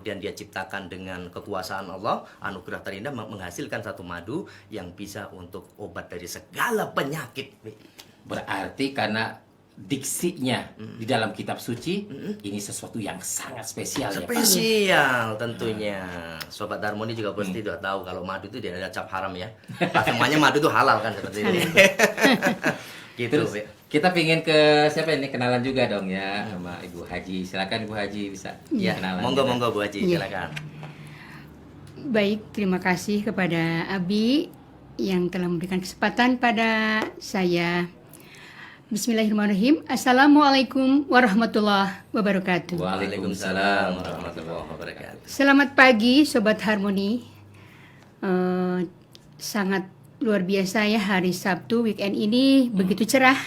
kemudian dia ciptakan dengan kekuasaan Allah, anugerah terindah menghasilkan satu madu yang bisa untuk obat dari segala penyakit. Berarti karena diksinya di dalam kitab suci ini sesuatu yang sangat spesial ya Pak. Spesial tentunya. Sobat Harmoni juga pasti sudah tahu kalau madu itu tidak ada cap haram ya. Semuanya madu itu halal kan seperti ini. Gitu. Terus kita pingin ke siapa ini, kenalan juga dong ya sama Ibu Haji. Silakan Ibu Haji bisa Ya, kenalan. monggo Bu Haji, Ya. silakan. Baik, terima kasih kepada Abi yang telah memberikan kesempatan pada saya. Bismillahirrahmanirrahim. Assalamualaikum warahmatullahi wabarakatuh. Waalaikumsalam warahmatullahi wabarakatuh. Selamat pagi Sobat Harmoni. Sangat luar biasa ya, hari Sabtu weekend ini begitu cerah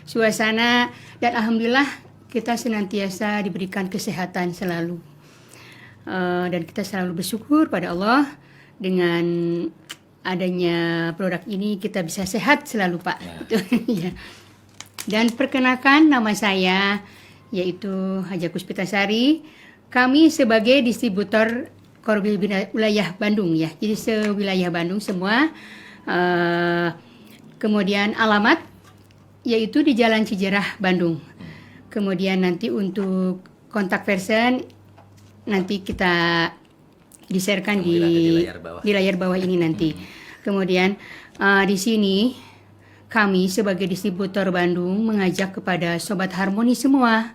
suasana, dan alhamdulillah kita senantiasa diberikan kesehatan selalu. Dan kita selalu bersyukur pada Allah dengan adanya produk ini kita bisa sehat selalu Pak. Ya. Dan perkenalkan nama saya yaitu Haja Puspitasari. Kami sebagai distributor Korwil wilayah Bandung ya. Jadi sewilayah Bandung semua. Kemudian alamat yaitu di Jalan Cijerah Bandung. Kemudian nanti untuk kontak person nanti kita di-sharekan di layar bawah ini nanti. Kemudian di sini kami sebagai distributor Bandung mengajak kepada Sobat Harmoni semua.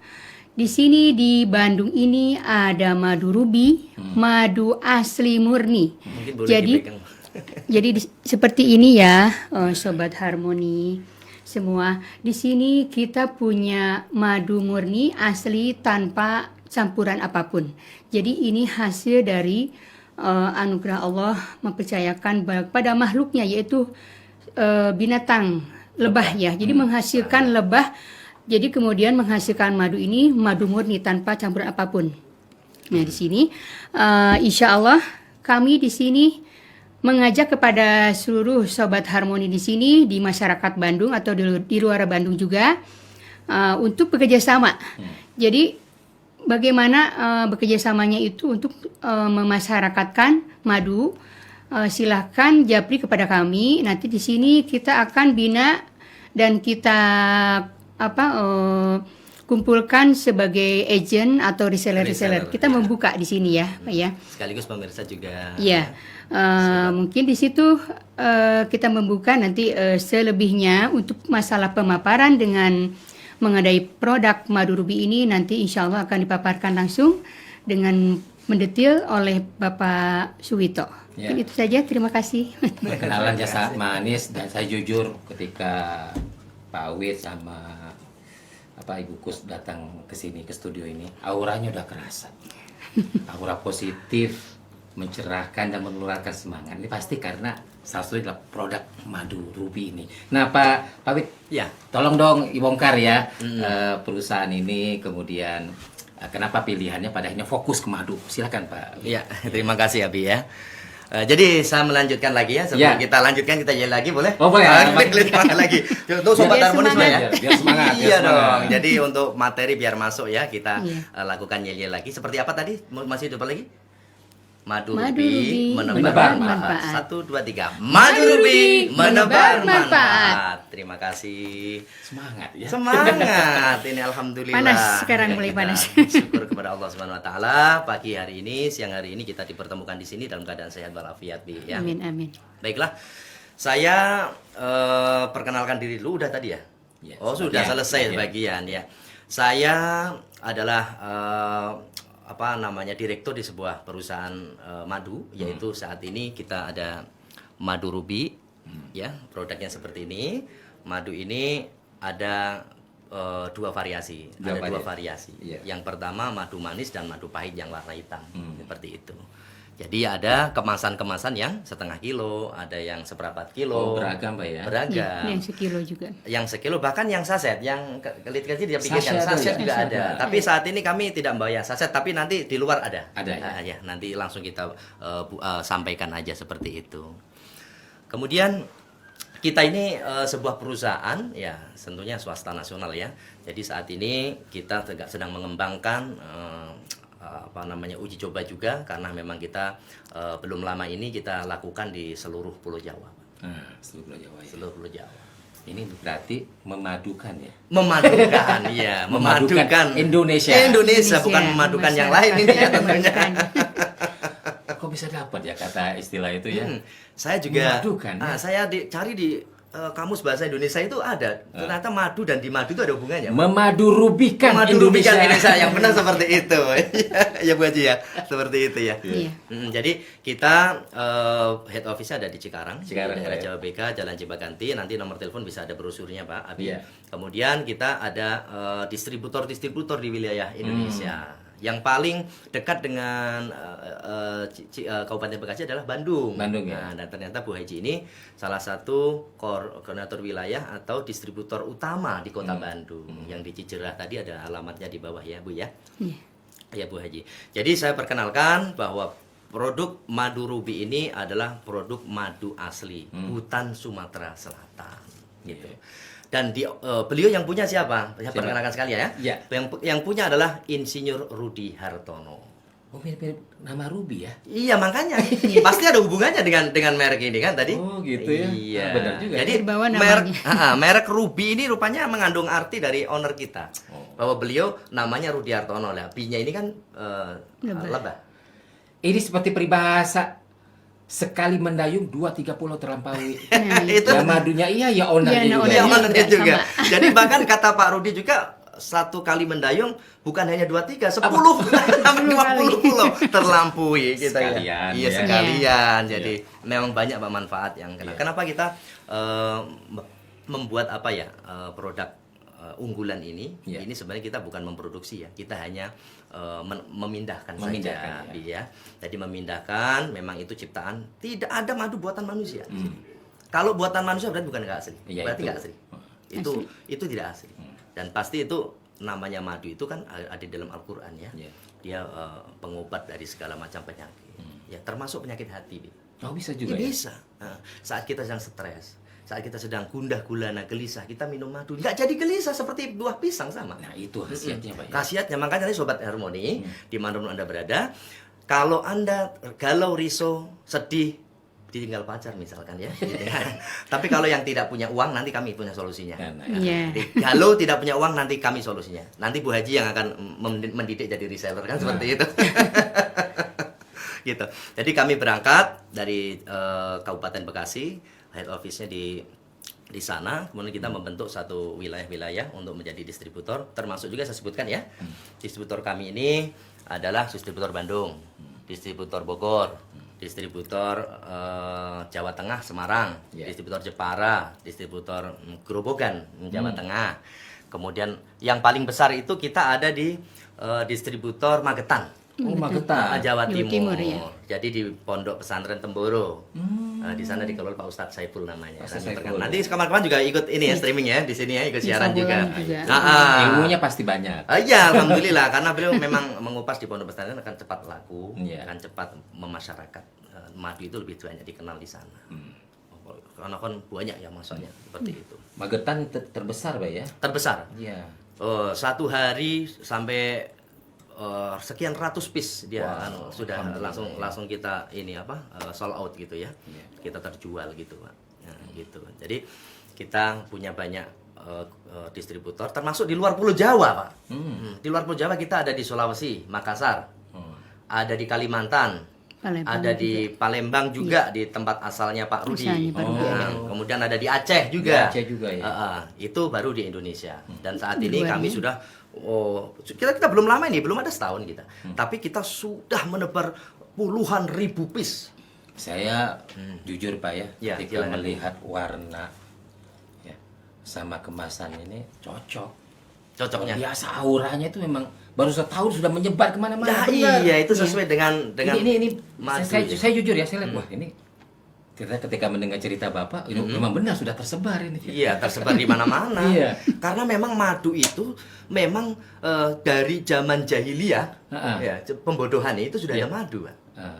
Di sini di Bandung ini ada madu ruby, madu asli murni. Jadi seperti ini ya, Sobat Harmoni semua. Di sini kita punya madu murni asli tanpa campuran apapun. Jadi ini hasil dari anugerah Allah mempercayakan pada makhluknya, yaitu binatang lebah ya. Jadi menghasilkan lebah. Jadi kemudian menghasilkan madu ini madu murni tanpa campuran apapun. Nah di sini insya Allah kami di sini mengajak kepada seluruh Sobat Harmoni di sini di masyarakat Bandung atau di luar Bandung juga untuk bekerja sama. Jadi bagaimana bekerjasamanya itu untuk memasyarakatkan madu. Silahkan japri kepada kami. Nanti di sini kita akan bina dan kita kumpulkan sebagai agent atau reseller. Kita membuka di sini ya, Pak ya. Sekaligus pemirsa juga. Iya. Mungkin di situ kita membuka nanti selebihnya untuk masalah pemaparan dengan mengenai produk madu ruby ini nanti insya Allah akan dipaparkan langsung dengan mendetil oleh Bapak Suwito. Ya. Itu saja, terima kasih. Perkenalan jasa manis, dan saya jujur ketika Pak Wid sama Ibu Kus datang ke sini ke studio ini, auranya udah kerasa. Aura positif, mencerahkan dan menularkan semangat. Ini pasti karena salah satu adalah produk madu ruby ini. Nah Pak Wid, Ya. tolong dong dibongkar ya perusahaan ini, kemudian kenapa pilihannya pada akhirnya fokus ke madu. Silakan Pak. Iya, terima kasih Abi ya. Jadi saya melanjutkan lagi ya. Sebelum kita lanjutkan kita jalan lagi boleh? Oh boleh. Semangat lagi. Untuk Sobat Harmoni semua ya. Biar semangat. Iya dong. Jadi untuk materi biar masuk ya kita lakukan yel lagi. Seperti apa tadi? Masih coba lagi? Madu ruby menebar manfaat. 1, 2, 3. Madu ruby menebar manfaat. Terima kasih. Semangat ya. Semangat. Ini alhamdulillah. Panas sekarang, mulai panas. Syukur kepada Allah Subhanahu wa taala, pagi hari ini, siang hari ini kita dipertemukan di sini dalam keadaan sehat walafiat Bi ya. Amin amin. Baiklah. Saya perkenalkan diri dulu udah tadi ya. Yes. Oh, sudah selesai bagian ya. Saya adalah direktur di sebuah perusahaan madu, yaitu saat ini kita ada madu ruby ya, produknya seperti ini. Madu ini ada dua variasi. Dua variasi. Yeah. Yang pertama madu manis dan madu pahit yang warna hitam, seperti itu. Jadi ada kemasan-kemasan yang setengah kilo, ada yang seperempat kilo. Beragam Pak ya. Beragam. Yang sekilo juga. Yang sekilo, bahkan yang saset, yang kecil dia pikirkan saset juga ada. Tapi saat ini kami tidak membawa saset, tapi nanti di luar ada. Ada ya. Nanti langsung kita sampaikan aja seperti itu. Kemudian kita ini sebuah perusahaan ya, tentunya swasta nasional ya. Jadi saat ini kita sedang mengembangkan apa namanya uji coba juga karena memang kita belum lama ini kita lakukan di seluruh Pulau Jawa. Seluruh Pulau Jawa. Ya. Seluruh Pulau Jawa. Ini berarti memadukan ya. Memadukan, iya, memadukan Indonesia. Indonesia bukan memadukan yang lain ini ya tentunya. Kok bisa dapat ya kata istilah itu ya? Saya juga Memadukan, ya? saya cari di kamus bahasa Indonesia itu ada. Ternyata madu dan di madu itu ada hubungannya. Memadurubikan Memadurubikan Indonesia. yang benar seperti itu. Ya Bu Haji ya, seperti itu ya. Iya. Jadi kita head office ada di Cikarang, Cikarang, di daerah ya. Jawa BK, Jalan Cibaganti. Nanti nomor telepon bisa ada brosurnya Pak Abi. Iya. Kemudian kita ada distributor-distributor di wilayah Indonesia. Yang paling dekat dengan Kabupaten Bekasi adalah Bandung. Bandung, ya. Nah, dan ternyata Bu Haji ini salah satu koordinator wilayah atau distributor utama di Kota Bandung. Yang di Cijerah tadi ada alamatnya di bawah ya Bu ya. Iya. Ya Bu Haji. Jadi saya perkenalkan bahwa produk madu ruby ini adalah produk madu asli hutan Sumatera Selatan gitu. Dan beliau yang punya siapa? Saya perkenalkan sekali ya. Iya. Yang punya adalah Insinyur Rudi Hartono. Oh, mirip-mirip nama Ruby ya? Iya makanya pasti ada hubungannya dengan merek ini kan tadi. Oh gitu ya. Iya. Benar juga. Jadi Terbawa merek namanya. merek Ruby ini rupanya mengandung arti dari owner kita. Oh. Bahwa beliau namanya Rudi Hartono lah. P-nya ini kan Lebah. lebah. Ini seperti peribahasa sekali mendayung 2-3 pulau terlampaui. Nah, Itu Ya madunya iya ya ownernya Iya, juga. iya ownernya ownernya juga. sama. Jadi bahkan kata Pak Rudi juga satu kali mendayung bukan hanya 2-3, 10 sampai 20 pulau terlampaui kita Sekalian, ya. Iya ya. sekalian. Jadi memang banyak Pak manfaat yang kena. Kenapa kita membuat apa ya produk unggulan ini? Iya. Ini sebenarnya kita bukan memproduksi ya. Kita hanya memindahkan Memindahkan, saja, ya. Jadi memindahkan memang itu ciptaan. Tidak ada madu buatan manusia. Kalau buatan manusia berarti bukan nggak asli. Iya, Berarti itu. nggak asli. Itu tidak asli. Dan pasti itu namanya madu itu kan ada di dalam Al-Qur'an ya. Iya. Dia pengobat dari segala macam penyakit. Ya, termasuk penyakit hati. Bi. Oh bisa Ya, juga ya? bisa. Nah, saat kita sedang stres, saat kita sedang gundah gulana gelisah, kita minum madu. Nggak jadi gelisah seperti buah pisang sama. Nah itu khasiatnya Pak ya? Khasiatnya makanya nih Sobat Harmoni, dimanapun Anda berada, kalau Anda galau, risau, sedih, ditinggal pacar misalkan ya. Gitu ya. Tapi kalau yang tidak punya uang, nanti kami punya solusinya. Nah, Iya. Jadi, galau tidak punya uang, nanti kami solusinya. Nanti Bu Haji yang akan mendidik jadi reseller kan seperti itu. Gitu. Jadi kami berangkat dari Kabupaten Bekasi, head office-nya di sana, kemudian kita membentuk satu wilayah-wilayah untuk menjadi distributor, termasuk juga saya sebutkan ya, distributor kami ini adalah distributor Bandung, distributor Bogor, distributor Jawa Tengah Semarang, Yeah. distributor Jepara, distributor Grobogan Jawa Tengah, kemudian yang paling besar itu kita ada di distributor Magetan. Oh Magetan. Jawa Jawa Timur. Timur, ya. Jadi di Pondok Pesantren Temboro. Di sana dikelola Pak Ustadz Saiful namanya. Ustadz Kami Saiful. Nanti kawan-kawan juga ikut ini ya streaming ya di sini ya, ikut siaran juga. Juga. Ilmunya pasti banyak. Iya, alhamdulillah karena beliau memang mengupas di Pondok Pesantren akan cepat laku, Iya. akan cepat memasyarakat. Madu itu lebih banyak dikenal di sana. Karena kan banyak ya masanya seperti itu. Magetan terbesar Pak ya? Terbesar. Iya. Satu hari sampai sekian ratus piece dia Wow, sudah alhamdulillah, langsung kita ini sold out gitu ya. Iya. Kita terjual gitu Pak. Nah, gitu. Jadi kita punya banyak distributor termasuk di luar Pulau Jawa Pak. Di luar Pulau Jawa kita ada di Sulawesi, Makassar, ada di Kalimantan, Palembang ada di Palembang juga di tempat asalnya Pak Rudi. Asalnya Pak Rudi, Nah, kemudian ada di Aceh juga. Di Aceh juga ya. Itu baru di Indonesia. Dan saat Di ini luar kami ya. sudah kita belum lama ini, belum ada setahun kita. Tapi kita sudah menebar puluhan ribu piece. Saya jujur Pak ya, Ya, ketika silakan. melihat warna ya, sama kemasan ini cocok. Cocoknya. Biasa auranya itu memang baru setahun sudah menyebar kemana-mana. Nah, Benar. iya itu sesuai dengan ini madu saya, ya. saya jujur ya, saya lihat wah ini ketika mendengar cerita Bapak, ini memang benar sudah tersebar ini. Iya, tersebar di mana-mana. Iya. Karena memang madu itu memang dari zaman jahiliyah, ya, pembodohan itu sudah ada madu, Pak.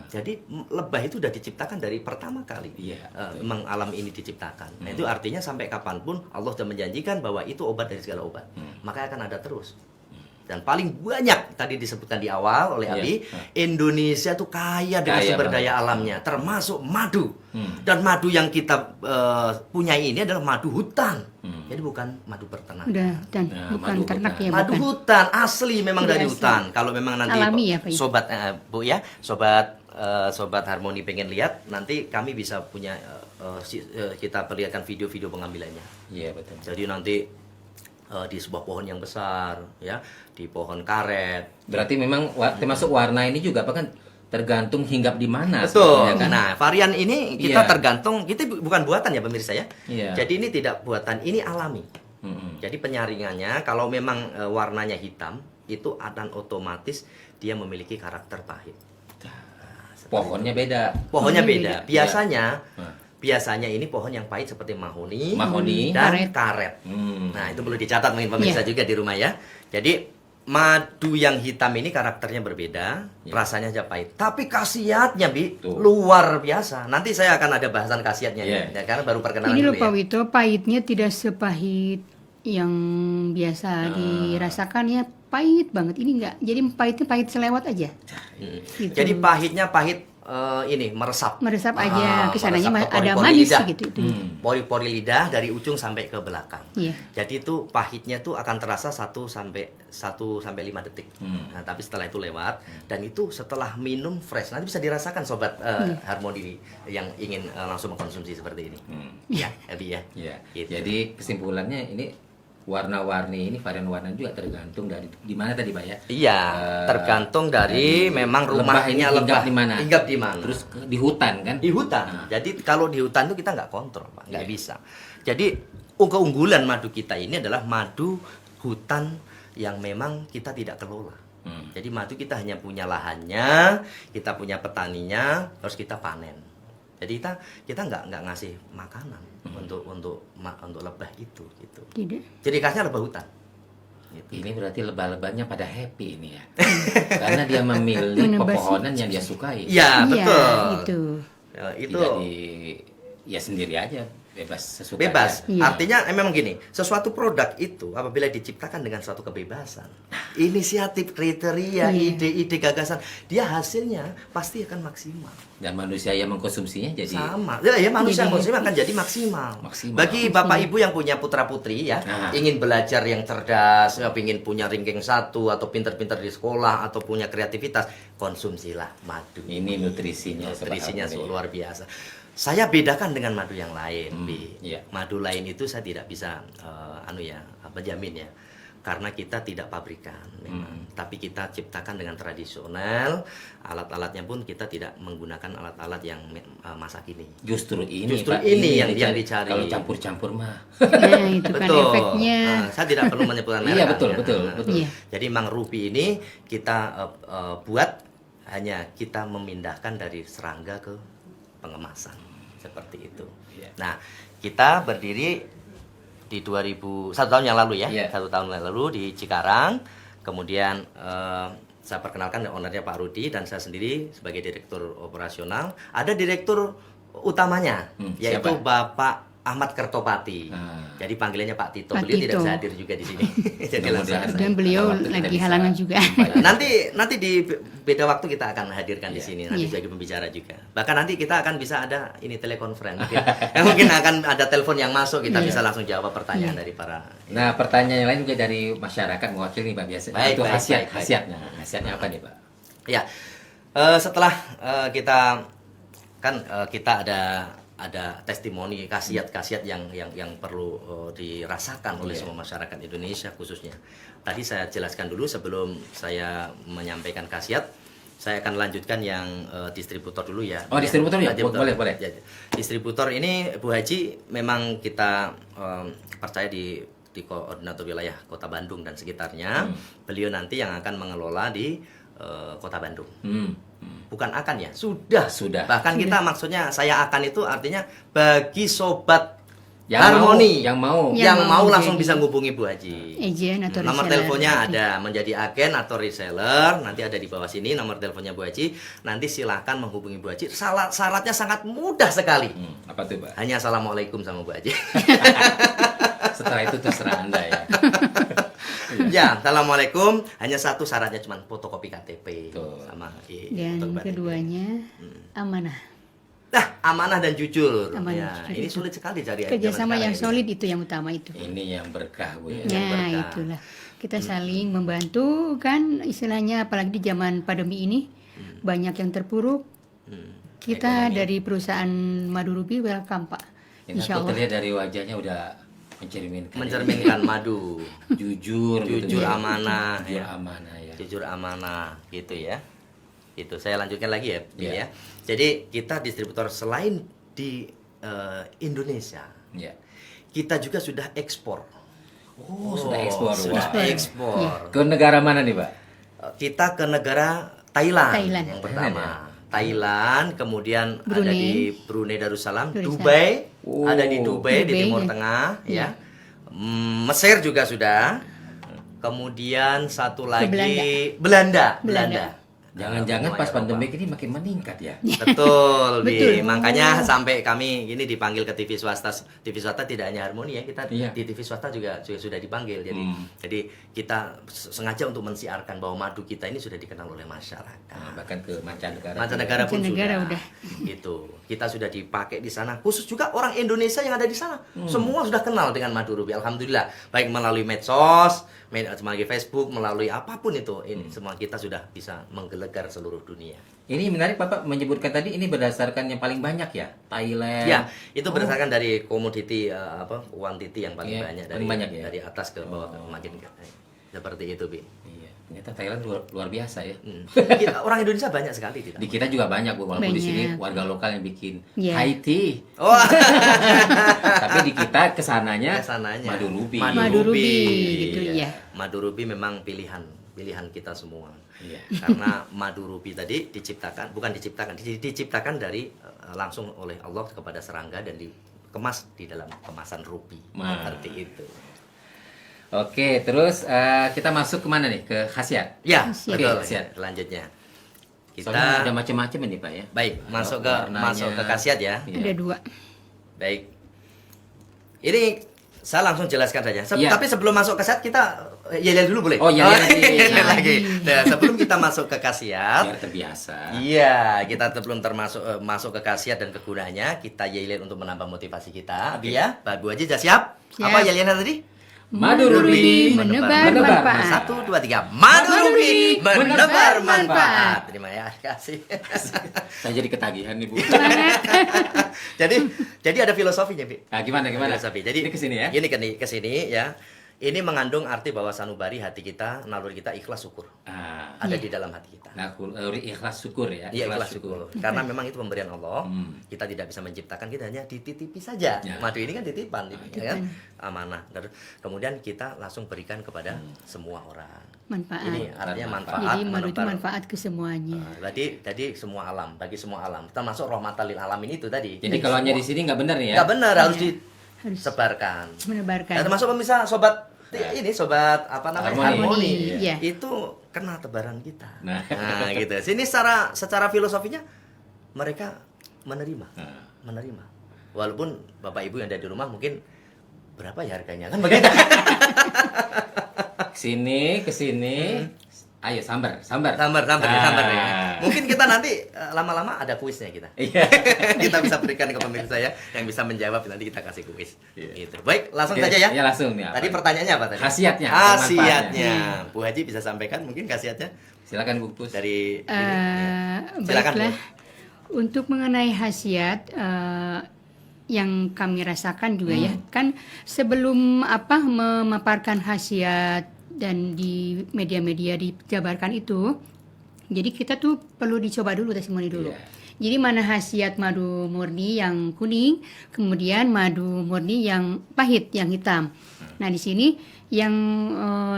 Jadi lebah itu sudah diciptakan dari pertama kali. Iya, Memang alam ini diciptakan. Nah, itu artinya sampai kapanpun Allah sudah menjanjikan bahwa itu obat dari segala obat. Maka akan ada terus. Dan paling banyak tadi disebutkan di awal oleh Abi, Indonesia tuh kaya dengan Kaya sumber banget. daya alamnya, termasuk madu. Dan madu yang kita punya ini adalah madu hutan. Jadi bukan madu peternakan. dan Nah, bukan madu ternak hutan. ya, Madu bukan. hutan asli memang Udah dari asli. hutan. Kalau memang nanti Alami ya, Pak? sobat Bu ya, sobat Harmoni pengen lihat, nanti kami bisa punya kita perlihatkan video-video pengambilannya. Iya betul. Jadi nanti di sebuah pohon yang besar ya, di pohon karet. Berarti memang termasuk warna ini juga apa kan tergantung hinggap di mana. Betul. sebetulnya kan? Nah, varian ini kita Iya. tergantung, itu bukan buatan ya pemirsa ya. Iya. Jadi ini tidak buatan, ini alami. Mm-mm. Jadi penyaringannya kalau memang warnanya hitam, itu akan otomatis dia memiliki karakter pahit. Pohonnya beda. Pohonnya Pohonnya beda. beda. Biasanya ini pohon yang pahit seperti mahoni, Mahoni. dan Karet. karet. Hmm. Nah, itu perlu dicatat mungkin pemirsa Iya. juga di rumah ya. Jadi madu yang hitam ini karakternya berbeda, Iya. rasanya aja pahit. Tapi khasiatnya Tuh. luar biasa. Nanti saya akan ada bahasan khasiatnya Iya. ya, karena baru perkenalan Ini dulu loh Pak ya. Wito, pahitnya tidak sepahit yang biasa dirasakan ya, pahit banget. Ini enggak. Jadi pahitnya pahit selewat aja. Gitu. Jadi pahitnya pahit ini meresap. Meresap aja, kesananya meresap ke ada pori-pori manis lidah. gitu. Pori-pori lidah dari ujung sampai ke belakang. Iya. Jadi itu pahitnya tuh akan terasa 1 sampai 5 detik. Nah, tapi setelah itu lewat dan itu setelah minum fresh. Nanti bisa dirasakan sobat Harmoni yang ingin langsung mengkonsumsi seperti ini. Ya, Abi ya. Ya. Gitu. Jadi kesimpulannya ini warna-warni ini varian warna juga tergantung dari di mana tadi Pak ya. Iya, tergantung dari memang rumahnya hinggap di mana. Hinggap di mana. Terus di hutan kan? Di hutan. Jadi kalau di hutan itu kita nggak kontrol, Pak, nggak bisa. Jadi keunggulan madu kita ini adalah madu hutan yang memang kita tidak kelola. Jadi madu kita hanya punya lahannya, kita punya petaninya, terus kita panen. Jadi kita nggak ngasih makanan untuk lebah itu gitu. Tidak. Ciri khasnya lebah hutan. Gitu. Ini berarti lebah-lebahnya pada happy ini ya. Karena dia memilih Menebas- pepohonan yang dia sukai. Iya, Iya, betul. itu. Ya, itu Tidak ya sendiri aja, bebas sesuka. bebas. Iya. Artinya memang gini, sesuatu produk itu apabila diciptakan dengan suatu kebebasan, inisiatif, kriteria, Iya. ide-ide, gagasan, dia hasilnya pasti akan maksimal. Dan manusia yang mengkonsumsinya jadi Sama. Ya, manusia Jadi maksudnya akan jadi maksimal. Maksimal. Bagi Bapak Ibu yang punya putra-putri ya, Nah. ingin belajar yang cerdas, ya, ingin punya ranking 1 atau pinter-pinter di sekolah atau punya kreativitas, konsumsilah madu. ini nutrisinya Nutrisinya seperti ini. luar biasa. Saya bedakan dengan madu yang lain, Bi. iya. Madu lain itu saya tidak bisa jamin ya. Karena kita tidak pabrikan memang. Tapi kita ciptakan dengan tradisional, alat-alatnya pun kita tidak menggunakan alat-alat yang masa kini. Justru ini Justru Pak, ini yang dicari. Kalau campur-campur mah Nah, itu kan Betul. efeknya. Nah, saya tidak perlu menyebutkan merek. Iya, betul, ya. betul, Nah, betul. Iya. Jadi Mang Ruby ini kita buat hanya kita memindahkan dari serangga ke pengemasan seperti itu. Iya. Nah, kita berdiri di 1 tahun yang lalu ya, Iya. 1 tahun yang lalu di Cikarang. Kemudian saya perkenalkan ownernya Pak Rudi dan saya sendiri sebagai direktur operasional. Ada direktur utamanya yaitu siapa? Bapak Ahmad Kertopati. Ah. Jadi panggilannya Pak Tito. Pak Beliau tidak Tito. bisa hadir juga di sini. Jadi langsung Mudah-mudahan. saya. Dan beliau Waktu kita lagi bisa halangan juga. Nanti di beda waktu kita akan hadirkan di Iya. sini nanti Iya. sebagai pembicara juga. Bahkan nanti kita akan bisa ada ini telekonferensi. Mungkin akan ada telepon yang masuk, kita bisa langsung jawab pertanyaan dari para. Nah, pertanyaan yang lain juga dari masyarakat mewakili nih Pak biasa. Baik, Itu baik, khasiat, baik, baik. khasiatnya. Khasiatnya apa nih Pak? Ya, setelah kita kan kita ada testimoni khasiat-khasiat yang perlu dirasakan oleh semua masyarakat Indonesia khususnya. Tadi saya jelaskan dulu sebelum saya menyampaikan khasiat, saya akan lanjutkan yang distributor dulu ya. Oh, distributor ya? Distributor. Boleh. Ya, distributor ini Bu Haji memang kita percaya di koordinator wilayah Kota Bandung dan sekitarnya. Beliau nanti yang akan mengelola di Kota Bandung. Bukan akan ya, sudah. Bahkan kita maksudnya saya akan itu artinya bagi sobat Yang Harmoni mau, yang mau langsung jadi bisa ngubungi Bu Haji. Agent atau Nomor reseller. teleponnya ada, menjadi agen atau reseller, nanti ada di bawah sini nomor teleponnya Bu Haji. Nanti silahkan menghubungi Bu Haji. Syaratnya sangat mudah sekali. Apa tuh Pak? Hanya assalamualaikum sama Bu Haji. Setelah itu terserah Anda ya. Ya, assalamualaikum. Hanya satu syaratnya cuma fotokopi KTP Betul. sama Dan foto KTP. keduanya amanah. Nah, amanah dan jujur. Amanah Ya, dan jujur ini itu. sulit sekali cari Kerjasama zaman yang sekarang solid itu yang utama itu. Ini yang berkah Bu ya. Ya, berkah. itulah. Kita saling membantu kan istilahnya, apalagi di zaman pandemi ini banyak yang terpuruk. Hmm. Kita dari perusahaan Madu Ruby welcome Pak. Ini Insya aku Allah. terlihat dari wajahnya udah mencerminkan. Mencerminkan madu, Jujur, gitu jujur ya. amanah, Jujur ya. amanah ya. Jujur amanah, gitu ya. Itu saya lanjutkan lagi ya, Bi, Ya. ya. Jadi kita distributor selain di Indonesia, Ya. kita juga sudah ekspor. Oh, sudah ekspor. Sudah Wah. ekspor. Ke negara mana nih, Pak? Kita ke negara Thailand, Thailand. yang pertama. Thailand, kemudian ada Brunei. di Brunei Darussalam, Darussalam. Dubai, Oh. ada di Dubai, di Dubai, Timur ya. Tengah, ya. Mesir juga sudah. Kemudian satu lagi Belanda. Jangan-jangan Benua pas Eropa. pandemi ini makin meningkat ya. Betul, Bi. Betul. Makanya sampai kami ini dipanggil ke TV swasta. TV swasta tidak hanya Harmoni ya, kita Iya. di TV swasta juga sudah dipanggil. Jadi kita sengaja untuk mensiarkan bahwa madu kita ini sudah dikenal oleh masyarakat. Bahkan ke mancanegara. Mancanegara pun Mancanegara sudah. Gitu. Kita sudah dipakai di sana. Khusus juga orang Indonesia yang ada di sana. Semua sudah kenal dengan madu ruby. Alhamdulillah. Baik melalui medsos, melalui Facebook, melalui apapun itu. Ini semua kita sudah bisa menggelegar seluruh dunia. Ini menarik Bapak menyebutkan tadi ini berdasarkan yang paling banyak ya, Thailand. Ya, itu berdasarkan dari komoditi quantity yang paling Iya, banyak paling banyak ya? dari atas ke bawah makin ke seperti itu, Bi. Iya, ternyata Thailand luar biasa ya. Orang Indonesia banyak sekali tidak. Di kita juga banyak Bu, walaupun di sini Banyak. warga lokal yang bikin Iya. Haiti. Oh, Tapi di kita kesananya kesananya madu ruby. Madu ruby, gitu Iya. ya. Madu ruby memang pilihan kita semua. Iya. Karena madu ruby tadi diciptakan dari langsung oleh Allah kepada serangga dan dikemas di dalam kemasan ruby. Nah. Seperti itu. Oke, terus kita masuk kemana nih? Ke khasiat. Ya, Siap. betul. Oke, siap. Selanjutnya Soalnya ada kita macam-macam ini Pak ya. baik masuk ke Warnanya. khasiat ya. Iya. Ada 2. Baik. Ini saya langsung jelaskan saja. Iya. Tapi sebelum masuk ke khasiat kita yel dulu boleh? Oh, yel lagi. Yel lagi. Nah, sebelum kita masuk ke khasiat, Biar terbiasa. iya, kita belum masuk ke khasiat dan kegunaannya, kita yel untuk menambah motivasi kita. Abi ya, Pak Bu Haji sudah siap? Siap. Apa yel tadi? Madu ruby menebar menebar manfaat. 1, 2, 3. Madu ruby menebar menebar manfaat. Terima kasih. Saya jadi ketagihan nih Bu. jadi ada filosofinya, Bi. Nah, gimana? Filosofi. Jadi ini kesini ya. Ini ke sini ya. Ini mengandung arti bahwa sanubari hati kita, naluri kita ikhlas syukur. Ah, Ada di dalam hati kita. nah, ikhlas syukur ya. Iya, ikhlas syukur. Karena memang itu pemberian Allah. Kita tidak bisa menciptakan, kita hanya dititipi saja. Ya. Madu ini kan titipan, ya kan? Amanah. Dan kemudian kita langsung berikan kepada semua orang. Manfaat. Ini artinya manfaat. Jadi madu itu menebar. manfaat ke semuanya. Tadi semua alam, bagi semua alam. Termasuk rahmatan lil alamin itu tadi. Jadi kalau hanya di sini nggak benar nih ya. Nggak benar, harus Iya. disebarkan. Menebarkan. Nah, termasuk pemirsa sobat ini sobat apa namanya Harmoni. Iya. itu kena tebaran kita. Nah. Gitu. Sini secara filosofinya mereka menerima, menerima. Walaupun bapak ibu yang ada di rumah mungkin berapa ya harganya kan begitu. Ke sini. Ayo sambar. Sambar ya. Mungkin kita nanti lama-lama ada kuisnya kita. Iya. Kita bisa berikan ke pemirsa ya yang bisa menjawab, nanti kita kasih kuis. Iya. Gitu. Baik, langsung Oke, saja ya. ya, langsung nih, apa? Tadi pertanyaannya apa tadi? Khasiatnya, Khasiatnya. Bu Haji bisa sampaikan mungkin khasiatnya Silakan Bu Pus. dari ini. Silakan, Baiklah. Bu. Untuk mengenai khasiat yang kami rasakan juga ya, kan sebelum memaparkan khasiat dan di media-media dijabarkan itu, jadi kita tuh perlu dicoba dulu, testimoni dulu. Iya. Jadi mana khasiat madu murni yang kuning, kemudian madu murni yang pahit, yang hitam. Nah di sini yang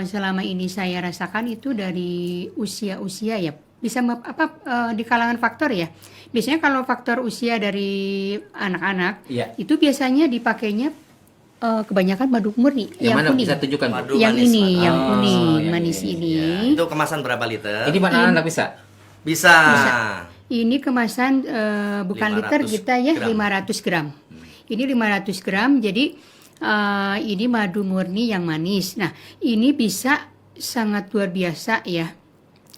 selama ini saya rasakan itu dari usia-usia ya, bisa di kalangan faktor ya. Biasanya kalau faktor usia dari anak-anak, Iya. itu biasanya dipakainya kebanyakan madu murni Yang mana kuning. bisa tunjukkan Bu? Madu Yang manis, ini, madu. yang Oh, kuning, yang manis ini, ini. Ya, itu kemasan berapa liter? Ini mana anak bisa? Bisa. Ini kemasan bukan 500 liter kita ya, gram. 500 gram. Ini 500 gram, jadi ini madu murni yang manis. Nah, ini bisa sangat luar biasa ya.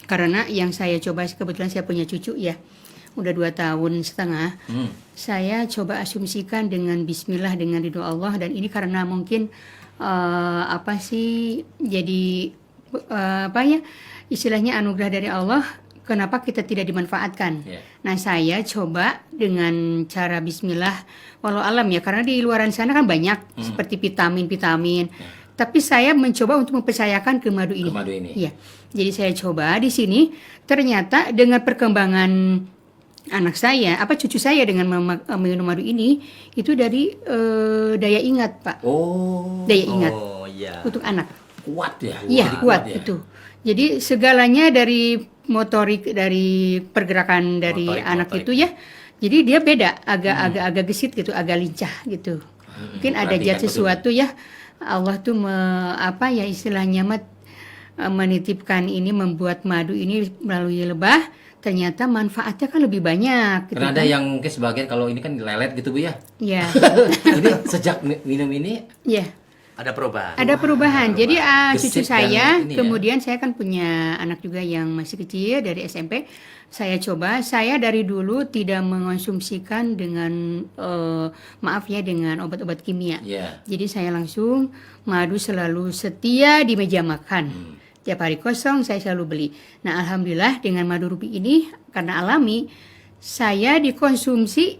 Karena yang saya coba, kebetulan saya punya cucu ya, udah 2 tahun setengah. Saya coba asumsikan dengan Bismillah, dengan ridho Allah, dan ini karena mungkin jadi istilahnya anugerah dari Allah. Kenapa kita tidak dimanfaatkan? Nah, saya coba dengan cara Bismillah, walau alam ya, karena di luaran sana kan banyak seperti vitamin. Tapi saya mencoba untuk mempercayakan ke madu ini. Iya. Jadi saya coba di sini, ternyata dengan perkembangan anak saya, cucu saya dengan minum madu ini, itu dari daya ingat, Pak. Daya ingat untuk anak. Kuat ya? Iya, kuat ya? Itu. Jadi segalanya dari motorik, dari pergerakan dari anak itu ya. Jadi dia beda, agak gesit gitu, agak lincah gitu. Mungkin ada zat sesuatu ya. Allah tuh istilahnya menitipkan ini, membuat madu ini melalui lebah. Ternyata manfaatnya kan lebih banyak. Gitu. Karena ada yang mungkin sebagian kalau ini kan lelet gitu Bu ya. Iya. Jadi sejak minum ini. Iya. Ada perubahan. Ada perubahan. Jadi cucu saya, kemudian ya? saya kan punya anak juga yang masih kecil dari SMP. Saya coba, saya dari dulu tidak mengonsumsikan dengan dengan obat-obat kimia. Jadi saya langsung madu selalu setia di meja makan. Tiap hari kosong saya selalu beli. Nah, alhamdulillah dengan madu rubi ini karena alami, saya dikonsumsi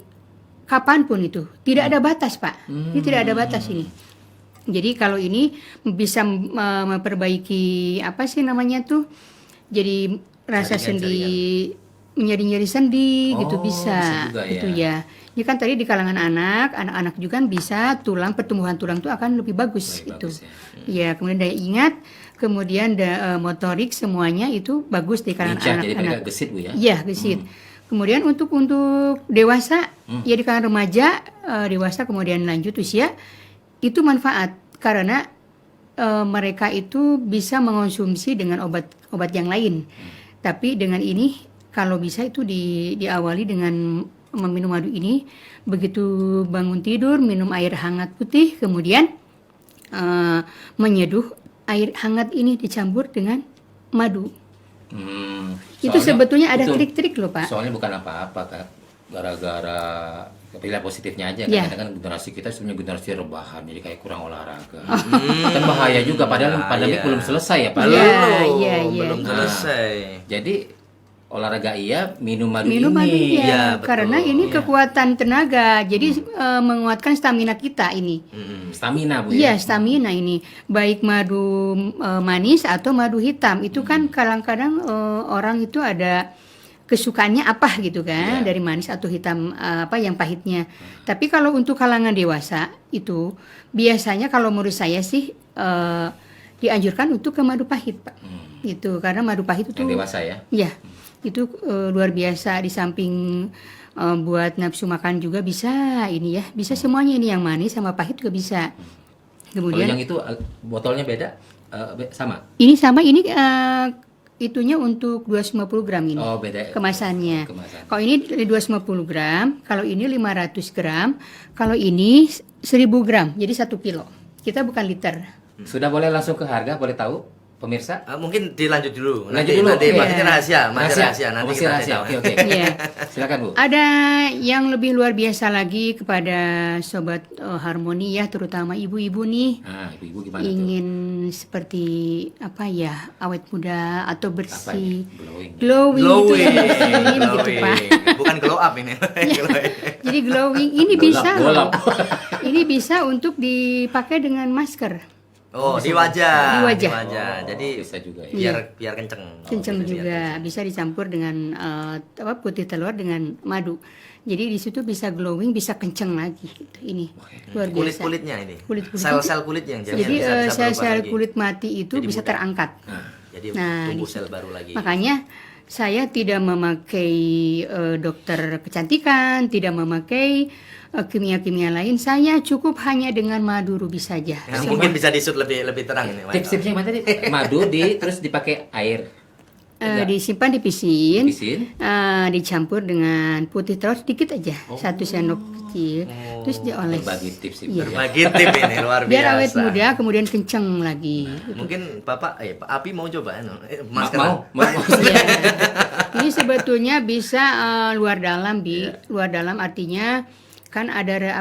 kapanpun itu. Tidak ada batas, Pak. Ini tidak ada batas ini. Jadi kalau ini bisa memperbaiki jadi rasa sendi, nyeri-nyeri sendi gitu bisa juga, itu ya. Ini kan tadi di kalangan anak-anak juga kan bisa pertumbuhan tulang itu akan lebih bagus itu. Ya, kemudian daya ingat, kemudian motorik semuanya itu bagus di kalangan anak-anak. Jadi mereka gesit Bu ya. Iya, gesit. Kemudian untuk dewasa, ya di kalangan remaja, dewasa kemudian lanjut usia, itu manfaat karena mereka itu bisa mengonsumsi dengan obat yang lain. Tapi dengan ini kalau bisa itu diawali dengan meminum madu ini, begitu bangun tidur minum air hangat putih, kemudian menyeduh air hangat ini dicampur dengan madu. Itu sebetulnya ada trik-trik loh Pak. Soalnya bukan apa-apa Kak, gara-gara pilih positifnya aja. Kadang-kadang generasi kita sebenarnya generasi rebahan, jadi kayak kurang olahraga. Kan bahaya juga, padahal pandemi belum selesai ya Pak. Belum selesai. Jadi olahraga minum madu ini. Karena ini kekuatan tenaga, jadi menguatkan stamina kita ini. Stamina Bu ya? Iya, stamina ini. Baik madu manis atau madu hitam. Itu kan kadang-kadang orang itu ada kesukaannya apa gitu kan, dari manis atau hitam yang pahitnya. Tapi kalau untuk kalangan dewasa itu biasanya kalau menurut saya sih dianjurkan untuk ke madu pahit Pak. Gitu, karena madu pahit itu yang dewasa ya. Iya. Itu luar biasa, di samping buat nafsu makan juga bisa ini ya, bisa semuanya ini, yang manis sama pahit juga bisa. Kemudian kalau yang itu botolnya beda, sama? Ini sama, ini itunya untuk 250 gram ini. Oh, beda. Kemasannya. Kalau ini 250 gram, kalau ini 500 gram, kalau ini 1000 gram, jadi 1 kilo. Kita bukan liter. Sudah boleh langsung ke harga, boleh tahu? Pemirsa? Mungkin dilanjut dulu. Nanti rahasia. Nanti kita rahasia. Oke. Silakan Bu. Ada yang lebih luar biasa lagi kepada sobat Harmoni ya, terutama ibu-ibu nih. Ibu-ibu gimana ingin tuh? Seperti awet muda atau bersih, glowing gitu Pak. Bukan glow up ini. Jadi glowing ini bisa ini bisa untuk dipakai dengan masker. Di wajah. Jadi bisa juga biar kenceng. Kenceng juga. Bisa dicampur dengan putih telur dengan madu. Jadi di situ bisa glowing, bisa kenceng lagi. Gitu. Ini luar biasa. Kulitnya ini. Sel-sel kulit yang jadi sel-sel kulit mati itu bisa terangkat. Jadi tumbuh sel baru lagi. Makanya saya tidak memakai dokter kecantikan, tidak memakai kimia-kimia lain. Saya cukup hanya dengan madu rubi saja. Mungkin bisa disut lebih terang ini. Tips-tipsnya gimana tadi? Madu terus dipakai air. Disimpan di pisin, Pisin. dicampur dengan putih telur sedikit aja, 1 sendok kecil, terus dioles. Berbagi tips Iya. Berbagi tip ini luar biasa. Biar awet muda, kemudian kenceng lagi. Mungkin Pak Api mau coba masker. Mau. Iya. Ini sebetulnya bisa luar dalam, luar dalam artinya kan ada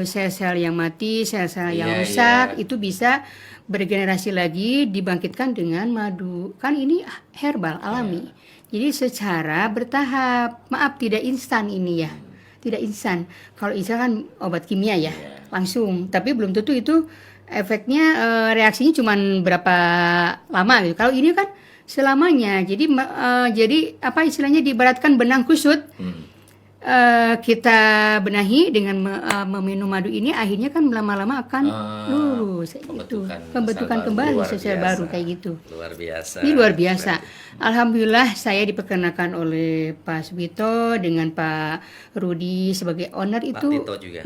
sel-sel yang mati, sel-sel yang Iya, rusak, iya. itu bisa bergenerasi lagi dibangkitkan dengan madu. Kan ini herbal alami. Jadi secara bertahap. Maaf, tidak instan ini ya. Tidak instan. Kalau instan kan obat kimia ya, langsung. Tapi belum tentu itu efeknya, reaksinya cuma berapa lama gitu. Kalau ini kan selamanya. Jadi apa istilahnya, diibaratkan benang kusut. Kita benahi dengan meminum madu ini, akhirnya kan lama-lama akan lurus itu, pembentukan kembali sel baru kayak gitu. Luar biasa. Ini luar biasa. Alhamdulillah saya diperkenakan oleh Pak Subito dengan Pak Rudi sebagai owner itu, Tito juga.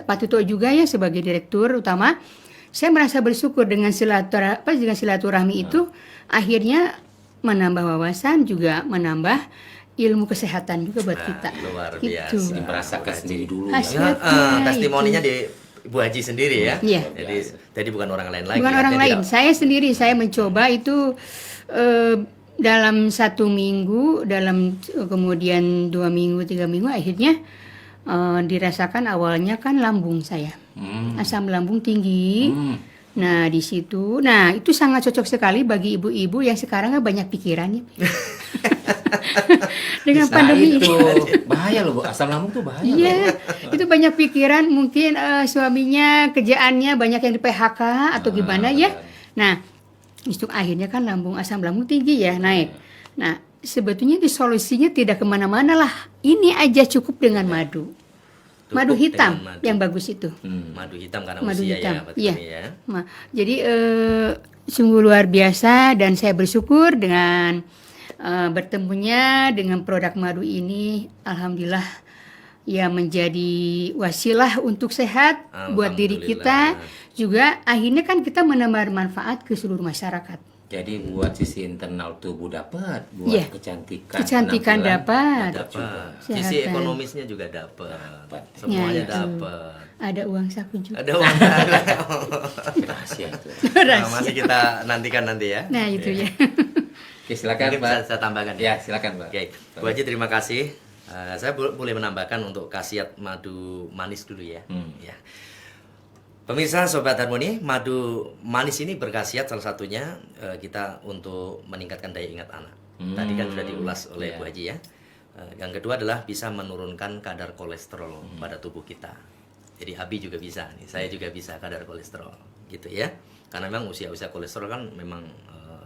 Pak Tito juga ya sebagai direktur utama. Saya merasa bersyukur dengan silaturahmi itu, akhirnya menambah wawasan, juga menambah ilmu kesehatan juga buat kita. Luar Gitu. biasa. Merasakan sendiri dulu. Hasilnya Testimoninya itu. di Bu Haji sendiri ya. Iya. Jadi bukan orang lain lagi. Bukan orang Artinya lain. tidak- Saya sendiri, saya mencoba itu dalam 1 minggu, kemudian 2 minggu, 3 minggu, akhirnya dirasakan awalnya kan lambung saya, asam lambung tinggi. Nah di situ, itu sangat cocok sekali bagi ibu-ibu yang sekarang kan banyak pikirannya. Dengan pandemi itu ini. bahaya loh, Bu. Asam lambung tuh bahaya. Iya, itu banyak pikiran, mungkin suaminya kerjaannya banyak yang di PHK atau gimana ya. Nah, itu akhirnya kan asam lambung tinggi ya, naik. Nah, sebetulnya di solusinya tidak kemana-mana lah. Ini aja cukup dengan madu. Madu Cukup hitam dengan madu. yang bagus itu. Madu hitam karena Madu usia hitam, ya, Pak iya. Tini ya. Jadi sungguh luar biasa, dan saya bersyukur dengan bertemunya dengan produk madu ini. Alhamdulillah ya, menjadi wasilah untuk sehat buat diri kita. Juga akhirnya kan kita menambah manfaat ke seluruh masyarakat. Jadi buat sisi internal tubuh dapat, buat Iya. kecantikan Kecantikan penampilan dapat. Dapat. Sehat Sisi kan. ekonomisnya juga dapat. Dapat. Semuanya Ya, itu. dapat. Ada uang saku juga. Ada uang. rahasia itu. Nah, masih kita nantikan nanti ya. Nah itu ya. Oke, silakan Mungkin Pak. bisa saya tambahkan Ya, silakan Pak. Oke, Bu Haji terima kasih. Saya boleh menambahkan untuk khasiat madu manis dulu ya. Ya. Pemirsa Sobat Harmoni, madu manis ini berkhasiat salah satunya kita untuk meningkatkan daya ingat anak. Tadi kan sudah diulas oleh Bu Haji ya. Yang kedua adalah bisa menurunkan kadar kolesterol pada tubuh kita. Jadi Abi juga bisa, nih saya juga bisa kadar kolesterol, gitu ya. Karena memang usia-usia kolesterol kan memang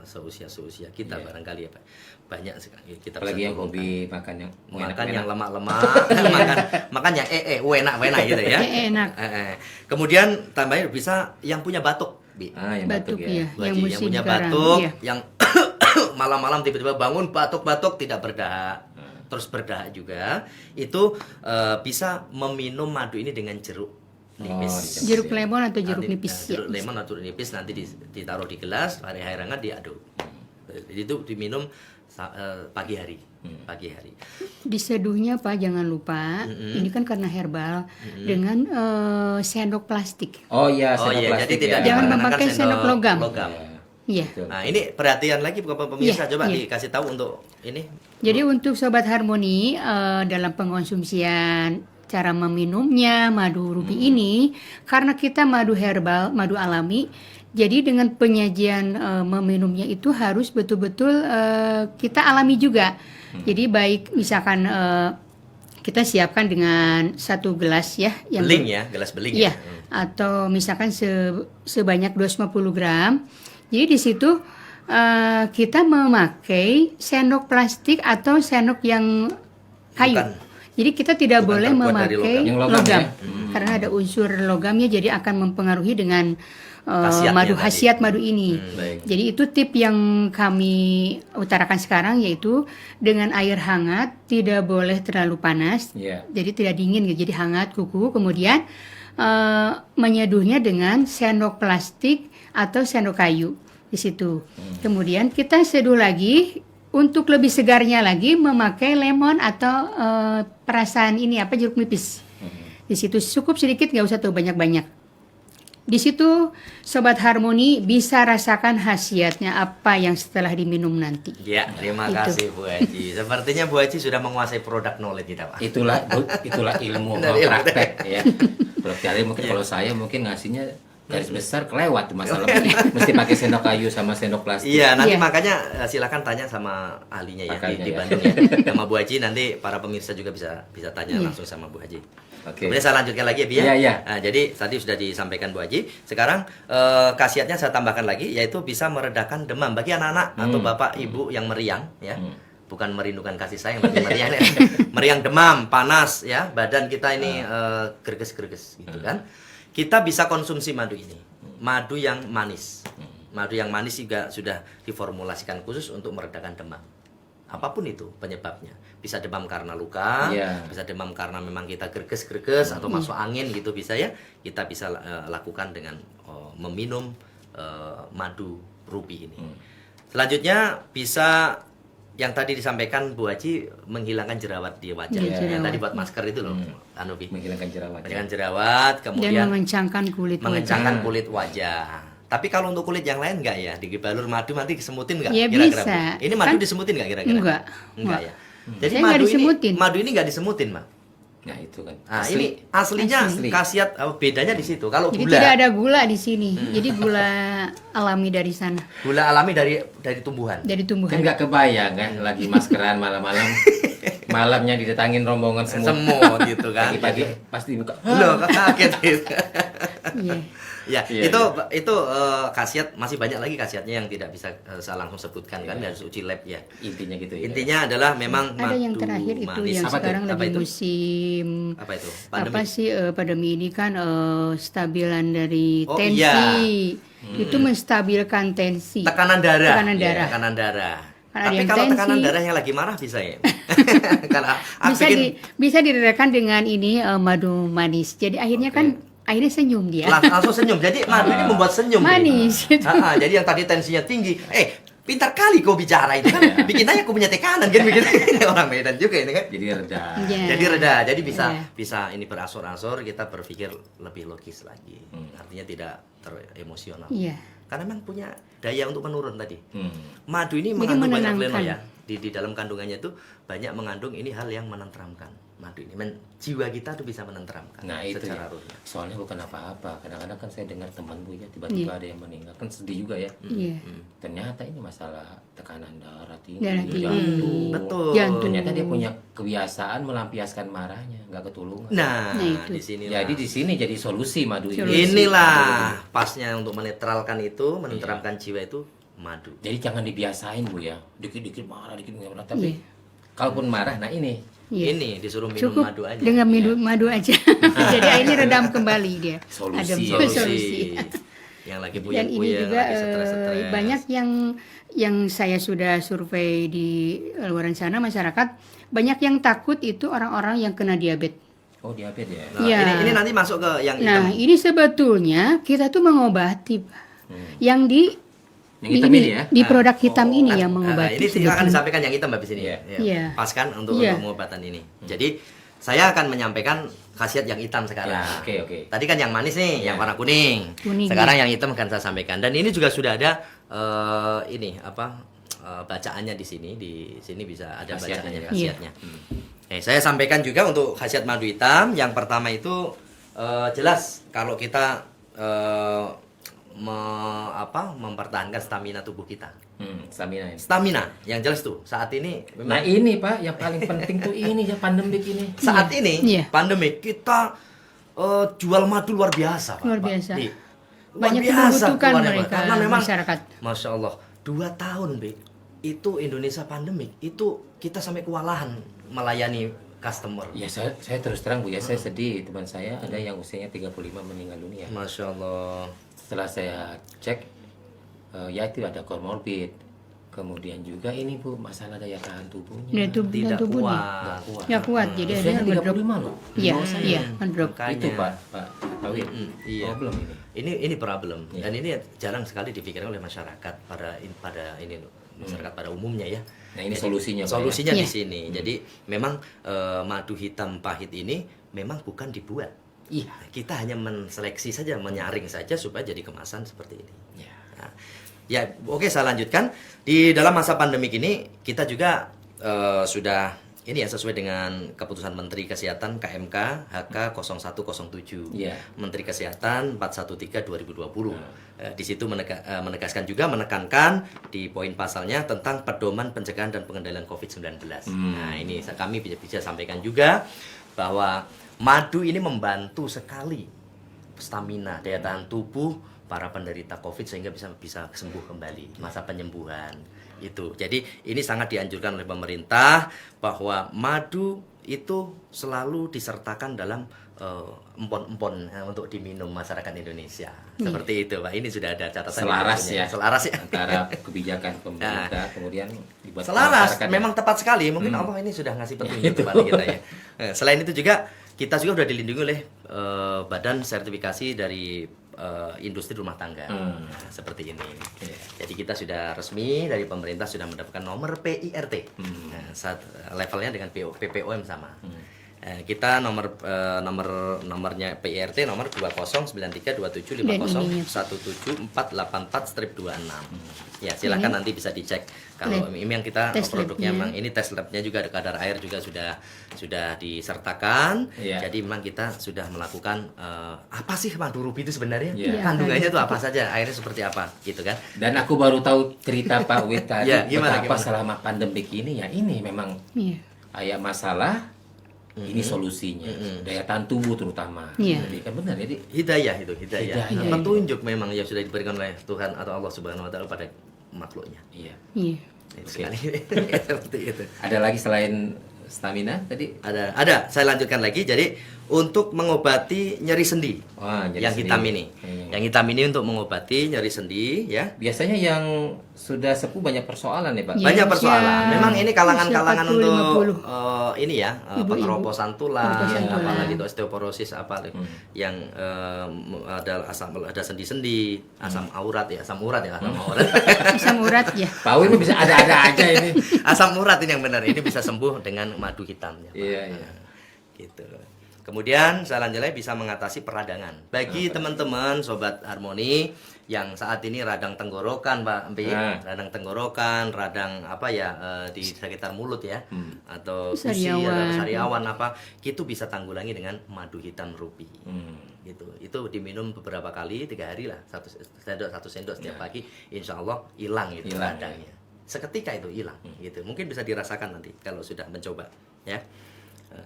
seusia kita barangkali ya Pak. Banyak sekali kita Apalagi bisa yang turunkan. hobi makan Yang lemak-lemak, makan yang enak gitu ya. Enak. Kemudian tambahnya bisa yang punya batuk, Bi. yang Batuk batuk ya, Bu yang Haji, musim punya sekarang. batuk, Iya. yang malam-malam tiba-tiba bangun batuk-batuk tidak berdahak, terus berdahak juga, itu bisa meminum madu ini dengan jeruk nipis. Jeruk lemon atau jeruk Nanti, nipis ya. jeruk lemon atau jeruk nipis nanti ditaruh di gelas, hari hangat diaduk. Itu diminum pagi hari. Diseduhnya Pak, jangan lupa, ini kan karena herbal, dengan sendok plastik. Oh iya, Oh sendok iya, plastik jadi tidak ya. Jangan menggunakan memakai sendok logam. Iya. Betul. Nah, ini perhatian lagi pemirsa, Iya, coba iya. dikasih tahu untuk ini. Jadi untuk Sobat Harmoni, dalam pengkonsumsian cara meminumnya madu ruby ini, karena kita madu herbal, madu alami, jadi dengan penyajian meminumnya itu harus betul-betul kita alami juga. Jadi baik misalkan kita siapkan dengan 1 gelas ya, yang Beling ya, gelas beling iya, ya. atau misalkan sebanyak 250 gram. Jadi di situ kita memakai sendok plastik atau sendok yang kayu. Bukan. Jadi kita tidak Bukan boleh terbuat dari memakai logam. Yang logam logam, ya? karena ada unsur logamnya, jadi akan mempengaruhi dengan Khasiatnya madu tadi. khasiat madu ini. Baik. Jadi itu tip yang kami utarakan sekarang, yaitu dengan air hangat, tidak boleh terlalu panas, Iya. jadi tidak dingin gitu, jadi hangat kuku. Kemudian menyeduhnya dengan sendok plastik atau sendok kayu di situ. Kemudian kita seduh lagi untuk lebih segarnya lagi memakai lemon atau perasan ini apa jeruk nipis. Di situ cukup sedikit, nggak usah tuh banyak-banyak. Di situ Sobat Harmoni bisa rasakan khasiatnya apa yang setelah diminum nanti. Ya, terima kasih Bu Haji. Sepertinya Bu Haji sudah menguasai produk knowledge kita, Pak. Itulah ilmu Dari praktek ya. Kalau saya mungkin ngasihnya garis besar kelewat tuh masalah. Mesti pakai sendok kayu sama sendok plastik. Iya, nanti Iya. makanya silakan tanya sama ahlinya ya Pakarnya di ya. Bandung ya. Sama Bu Haji, nanti para pemirsa juga bisa tanya Iya. langsung sama Bu Haji. Oke. Kemudian saya lanjutkan lagi ya, Bi ya. Iya, iya. Nah, jadi tadi sudah disampaikan Bu Haji. Sekarang khasiatnya saya tambahkan lagi, yaitu bisa meredakan demam bagi anak-anak atau bapak ibu yang meriang ya. Bukan merindukan kasih sayang, tapi meriang ya. Meriang, demam, panas ya, badan kita ini greges-greges gitu kan. Kita bisa konsumsi madu ini. Madu yang manis. Madu yang manis juga sudah diformulasikan khusus untuk meredakan demam. Apapun itu penyebabnya. Bisa demam karena luka, bisa demam karena memang kita greges-greges atau masuk angin gitu bisa ya. Kita bisa lakukan dengan meminum madu ruby ini. Selanjutnya bisa yang tadi disampaikan Bu Haji, menghilangkan jerawat di wajah. Iya, Yang jerawat. tadi buat masker itu loh, Bi. Menghilangkan jerawat. Menghilangkan jerawat, Dan kemudian mengencangkan kulit mengencangkan wajah. kulit wajah. Tapi kalau untuk kulit yang lain enggak ya? Dibalur madu nanti kesemutin enggak? Ya, Kira-kira, bisa. Bu? Ini madu Kan- disemutin enggak kira-kira? Enggak. Enggak ya. Jadi Saya nggak disemutin. madu ini enggak disemutin, Mak. Nah, itu kan. Nah, ini aslinya Asli. khasiat bedanya di situ. Kalau Jadi gula, tidak ada gula di sini. Jadi gula alami dari sana, gula alami dari tumbuhan. dari Kan tumbuhan. nggak kebayang kan lagi maskeran malam-malam. Malamnya didatangin rombongan semua. Semut gitu kan. Pagi-pagi pasti buka. Loh, kaget gitu. Iya. Ya, Iya, itu khasiat, masih banyak lagi khasiatnya yang tidak bisa saya langsung sebutkan kan, harus uji lab ya. Intinya gitu ya. Intinya adalah memang Ada yang madu terakhir itu manis. yang Apa tuh? sekarang Apa lagi itu? musim Apa itu? apa Pandemi. sih pandemi ini kan stabilan dari Oh, tensi. Itu menstabilkan tensi. Tekanan darah. Tekanan Iya, darah. tekanan darah. Kan ada Tapi yang kalau tensi. tekanan darah yang lagi marah bisa ya. Karena Bisa diredakan dengan ini madu manis. Jadi akhirnya kan akhirnya senyum dia. langsung senyum. Jadi madu ini membuat senyum. Manis. Gitu. Jadi yang tadi tensinya tinggi, pintar kali kau bicara itu kan. Bikin aja kau punya tekanan kan begitu. Orang Medan juga ini kan. Jadi reda. Iya. Jadi reda, jadi bisa Iya. bisa ini berasur-asur, kita berpikir lebih logis lagi. Artinya tidak teremosional. Iya. Karena memang punya daya untuk menurun tadi. Hmm. Madu ini Jadi mengandung banyak menenangkan. flavonoid ya. Di dalam kandungannya itu banyak mengandung ini hal yang menenteramkan. Madu ini jiwa kita tuh bisa menenteramkan Nah, itu secara ya. rutin. Soalnya bukan apa-apa. Kadang-kadang kan saya dengar teman Bu ya tiba-tiba ada yang meninggal. Kan sedih juga ya. Iya. Ternyata ini masalah tekanan darah tinggi, Darah tinggi. jantung. Betul. Jantung. Ternyata dia punya kebiasaan melampiaskan marahnya, nggak ketulungan. Nah, Nah, itu. di sini Jadi di sini jadi solusi madu ini. Solusi. inilah pasnya untuk menetralkan itu, menenteramkan jiwa itu madu. Jadi jangan dibiasain Bu ya. Dikit-dikit marah, dikit marah. Tapi Iya. kalaupun marah, nah ini Iya. Ini disuruh minum Cukup madu aja. dengan minum madu aja. Jadi akhirnya redam kembali dia. Solusi, Adem. ya. Solusi. Yang lagi Dan puyeng-puyeng, ini juga lagi stres-stres. banyak yang saya sudah survei di luar sana masyarakat, banyak yang takut itu orang-orang yang kena diabetes. oh diabetes ya. Nah, Iya. ini nanti masuk ke yang Nah, hitam. ini sebetulnya kita tuh mengobati, Pak. Yang di Yang hitam ini ya? di produk hitam ini yang Nah, mengobati. ini akan sebetulnya. disampaikan yang hitam habis ini. Iya. Ya. Iya. Pas kan untuk Iya. pengobatan ini. Jadi saya akan menyampaikan khasiat yang hitam sekarang. Ya, oke. Tadi kan yang manis nih, yang warna kuning. Kuning, Sekarang yang hitam akan saya sampaikan. Dan ini juga sudah ada bacaannya di sini. Di sini bisa ada Khasiatnya bacaannya, ya. khasiatnya. Saya sampaikan juga untuk khasiat madu hitam. Yang pertama itu jelas kalau kita mempertahankan stamina tubuh kita. Stamina ini. Stamina yang jelas tuh saat ini Nah ini Pak, yang paling penting tuh ini ya pandemik ini. saat ini Iya. pandemi kita jual madu luar biasa Pak. Luar biasa. Bi. Luar Banyak yang biasa membutuhkan keluarnya, Pak. mereka, karena memang masyarakat. Masya Allah 2 tahun Bi, itu Indonesia pandemik itu kita sampai kewalahan melayani customer. Ya saya terus terang Bu ya, saya sedih. Teman saya ada yang usianya 35 meninggal dunia. Masya Allah. Setelah saya cek, ya itu ada komorbid. Kemudian juga ini Bu, masalah daya tahan tubuhnya. Dia tubuh Tidak dan tubuhnya. kuat. kuat. Ya kuat, jadi Usianya ada ngedrop. 35 loh. Iya, Di bawah saya. iya, ngedrop. Makanya. Itu Pak Wid. Iya. Problem ini. Ini problem Iya. dan ini jarang sekali dipikirkan oleh masyarakat pada ini loh, masyarakat pada umumnya ya. Nah, ini solusinya, Pak, solusinya ya? di sini. Jadi memang madu hitam pahit ini memang bukan dibuat. Iya. Kita hanya menseleksi saja, menyaring saja supaya jadi kemasan seperti ini. Ya. Nah, ya, oke, saya lanjutkan. Di dalam masa pandemik ini kita juga sudah ini ya sesuai dengan keputusan Menteri Kesehatan KMK HK 0107. Iya. Menteri Kesehatan 413 2020. Di situ menekankan di poin pasalnya tentang pedoman pencegahan dan pengendalian COVID-19. Nah, ini kami bisa sampaikan juga bahwa madu ini membantu sekali stamina, daya tahan tubuh para penderita COVID sehingga bisa sembuh kembali, masa penyembuhan itu. Jadi ini sangat dianjurkan oleh pemerintah bahwa madu itu selalu disertakan dalam empon-empon untuk diminum masyarakat Indonesia. Seperti itu, Pak. Ini sudah ada catatan. Selaras ya antara kebijakan pemerintah kemudian dibuat selaras. Memang tepat sekali. Mungkin Allah ini sudah ngasih petunjuk kepada kita ya. Selain itu juga kita juga sudah dilindungi oleh badan sertifikasi dari industri rumah tangga. Seperti ini. Jadi kita sudah resmi dari pemerintah sudah mendapatkan nomor PIRT. Levelnya dengan PPOM sama. Kita nomornya PIRT nomor 209327501744/26. Ya, silakan nanti bisa dicek. Kalau ini yang kita produknya memang ini tes labnya juga ada kadar air juga sudah disertakan. Jadi memang kita sudah melakukan apa sih madu rubi itu sebenarnya? Kandungannya itu apa saja, airnya seperti apa gitu kan. Dan aku baru tahu cerita Pak Wid tadi gimana? selama pandemik ini ya ini memang kayak masalah ini solusinya, daya tahan tubuh terutama. Jadi kan benar jadi hidayah. Petunjuk memang yang sudah diberikan oleh Tuhan atau Allah Subhanahu wa taala pada makhluknya. Iya. Sekali seperti itu. Ada lagi selain stamina tadi? Ada. Saya lanjutkan lagi. Jadi untuk mengobati nyeri sendi. Yang hitam ini. Yang hitam ini untuk mengobati nyeri sendi ya. Biasanya yang sudah sepuh banyak persoalan ya, Pak. Banyak persoalan. Memang ini kalangan-kalangan untuk ini ya, pengeroposan tulang, apalagi itu osteoporosis yang ada sendi-sendi, asam urat ya. Asam urat ya. Pak Wid bisa ada-ada aja ini. Asam urat ini yang benar. Ini bisa sembuh dengan madu hitam ya, Pak. Iya. Gitu. Kemudian saya lanjut lagi bisa mengatasi peradangan. Bagi teman-teman sobat Harmoni yang saat ini radang tenggorokan, Pak Empi, radang tenggorokan, radang di sekitar mulut ya, atau gusi atau sariawan itu bisa tanggulangi dengan madu hitam rubi. Gitu. Itu diminum beberapa kali, 3 hari lah, satu sendok setiap pagi, insya Allah hilang itu radangnya. Seketika itu hilang, gitu. Mungkin bisa dirasakan nanti kalau sudah mencoba, ya.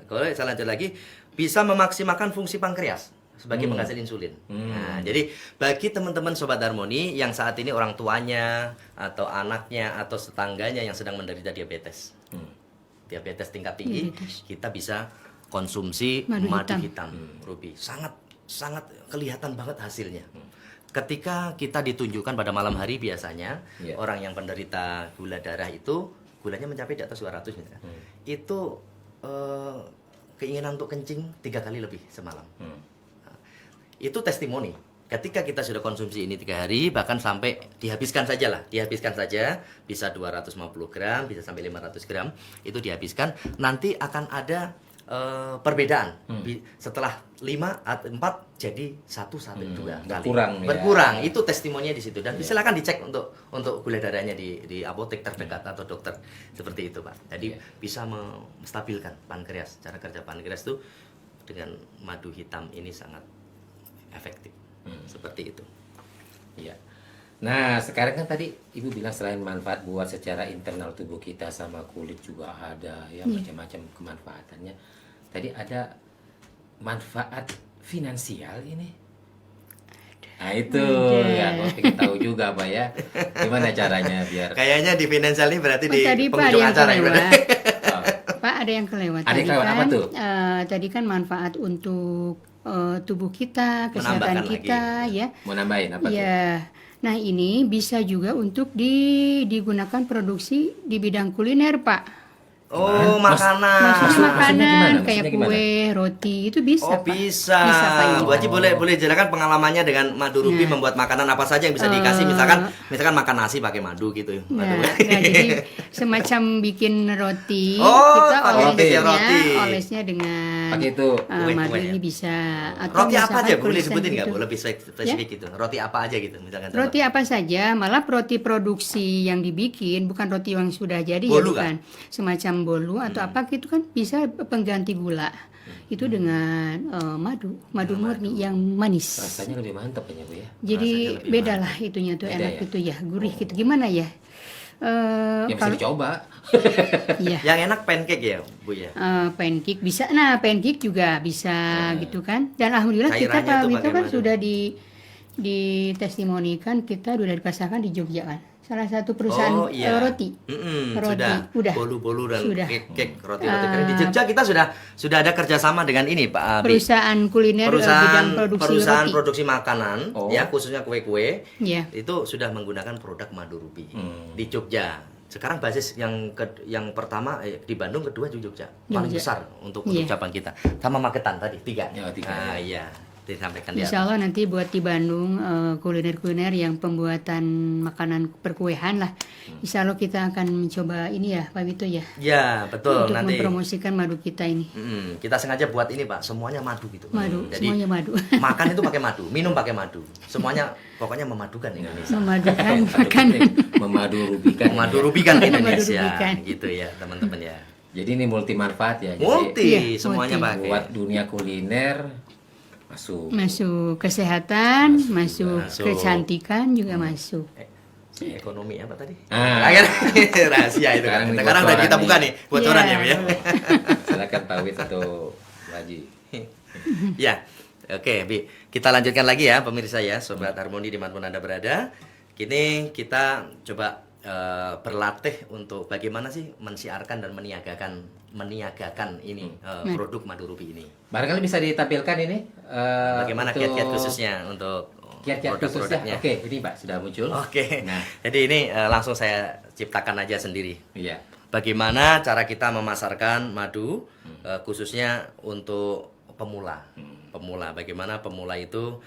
Kalau saya lanjut lagi, bisa memaksimalkan fungsi pankreas sebagai penghasil insulin. Nah, jadi bagi teman-teman sobat Harmoni yang saat ini orang tuanya atau anaknya atau tetangganya yang sedang menderita diabetes, diabetes tingkat tinggi, kita bisa konsumsi madu hitam rubi. Sangat kelihatan banget hasilnya. Ketika kita ditunjukkan pada malam hari biasanya orang yang penderita gula darah itu gulanya mencapai di atas 200 misalnya. Itu keinginan untuk kencing 3 kali lebih semalam. Itu testimoni. Ketika kita sudah konsumsi ini 3 hari, bahkan sampai dihabiskan saja, bisa 250 gram, bisa sampai 500 gram, itu dihabiskan, nanti akan ada perbedaan. Setelah 4 jadi 1 sampai 2 kali. Berkurang. Itu testimoninya di situ. Dan silakan dicek untuk gula darahnya di apotek terdekat atau dokter. Seperti itu, Pak. Jadi bisa menstabilkan pankreas. Cara kerja pankreas itu dengan madu hitam ini sangat efektif. Seperti itu. Iya. Nah, sekarang kan tadi Ibu bilang selain manfaat buat secara internal tubuh kita sama kulit juga ada ya macam-macam kemanfaatannya. Tadi ada manfaat finansial ini. Nah itu ya, aku pengen tahu juga Pak ya. Gimana caranya biar? Kayaknya di finansial ini berarti di penghujung acara ya. Pak ada yang kelewat. Ada yang kelewat apa tuh? Tadi kan manfaat untuk tubuh kita, kesehatan kita lagi. Ya. Mau nambahin apa tuh? Nah ini bisa juga untuk digunakan produksi di bidang kuliner, Pak. Oh, Mas- makanan. Maksudnya maksudnya makanan gimana? kayak Maksudnya gimana? kue, roti itu bisa. Oh, Pak. bisa. Bisa, Pak, ini. Bu Haji boleh jelaskan pengalamannya dengan madu ruby Nah. membuat makanan apa saja yang bisa dikasih, misalkan makan nasi pakai madu gitu. Nah, jadi semacam bikin roti, Oh, kita pakai olesnya, roti. olesnya dengan Pakai itu. madu Kue-kuenya. ini bisa. Atau Roti apa misalkan aja? Boleh tulisan sebutin nggak? gitu. Boleh lebih spesifik gitu. Roti apa aja gitu, misalkan. Roti apa saja, malah roti produksi yang dibikin bukan roti yang sudah jadi Bolu, ya bukan. Semacam bolu atau apa gitu kan bisa pengganti gula. Itu dengan madu murni yang manis. Rasanya lebih mantap ya Bu ya. Jadi rasanya lebih beda lah itunya tuh Beda enak ya? gitu ya, gurih gitu. Gimana ya? Ya bisa dicoba. Iya. Yang enak pancake ya, Bu ya. Pancake bisa, nah pancake juga bisa gitu kan. Dan alhamdulillah kita Cairannya Pak tuh Wito pakai kan madu. sudah ditestimonikan, kita sudah dipasarkan di Jogja kan. Salah satu perusahaan Oh, iya. roti. Sudah. Udah. Bolu-bolu dan Sudah. cake, roti-roti kering. Di Jogja kita sudah ada kerjasama dengan ini, Pak Abi. Perusahaan kuliner bidang produksi perusahaan roti. produksi makanan, Oh. ya khususnya kue-kue. Iya. Itu sudah menggunakan produk madu ruby di Jogja. Sekarang basis yang pertama di Bandung, kedua di Jogja. Paling Jogja. besar untuk Iya. cabang kita. Sama Magetan tadi 3. Ya, 3, Nah, ya. iya. Disampaikan di Insya Allah nanti buat di Bandung kuliner-kuliner yang pembuatan makanan perkuehan lah. Insya Allah kita akan mencoba ini ya Pak Wito ya. Ya, betul. Untuk Nanti mempromosikan madu kita ini. kita sengaja buat ini, Pak. Semuanya madu gitu. Madu, Jadi semuanya madu. makan itu pakai madu, minum pakai madu. Semuanya pokoknya memadukan Indonesia. Memadukan makanan. Memadu rubikan. Memadurubikan Indonesia Memadurubikan. gitu ya, teman-teman ya. Jadi ini multi manfaat ya. Jadi Multi, Iya, semuanya multi. pakai. buat dunia kuliner masuk. Masuk kesehatan, masuk Masuk. kecantikan juga masuk. Ekonomi apa tadi? Ah. Rahasia itu kan. Sekarang ini Sekarang udah bocoran kita buka nih. nih, bocoran Iya, ya, Bu ya. boleh. Silakan Pak Wit atau Bu Haji. Ya, oke, Bi. Kita lanjutkan lagi ya, pemirsa ya, Sobat Harmoni dimanapun Anda berada. Kini kita coba berlatih untuk bagaimana sih mensiarkan dan meniagakan ini produk madu ruby ini. Barangkali bisa ditampilkan ini. Bagaimana untuk kiat-kiat khususnya untuk kiat-kiat khususnya. produk-produknya. Oke, ini Pak sudah muncul. Oke. Nah, Jadi ini langsung saya ciptakan aja sendiri. iya. Bagaimana cara kita memasarkan madu khususnya untuk pemula. Pemula, bagaimana pemula itu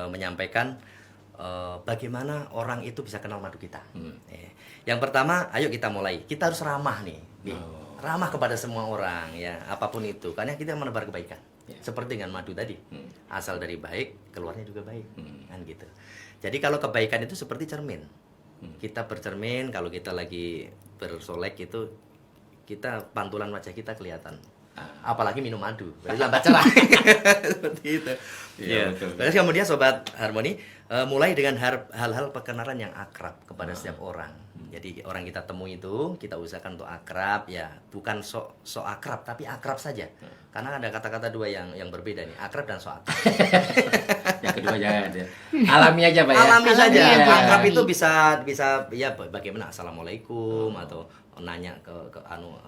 menyampaikan bagaimana orang itu bisa kenal madu kita. Yang pertama, ayo kita mulai. Kita harus ramah nih. Ramah kepada semua orang ya, apapun itu. Karena kita menebar kebaikan. Seperti dengan madu tadi. Asal dari baik, keluarnya juga baik. Kan gitu. Jadi kalau kebaikan itu seperti cermin. Kita bercermin, kalau kita lagi bersolek itu kita pantulan wajah kita kelihatan. Apalagi minum madu, berarti lambat cerah. Seperti itu. Iya, Ya. betul. Terus kemudian Sobat Harmoni mulai dengan hal-hal perkenalan yang akrab kepada setiap orang. Jadi orang kita temui itu kita usahakan untuk akrab ya, bukan sok akrab tapi akrab saja. Karena ada kata-kata dua yang berbeda nih, akrab dan sok akrab. Yang kedua jangan ya. Alami aja Pak ya. Alami saja. Alami aja. Akrab itu bisa ya bagaimana assalamualaikum atau nanya ke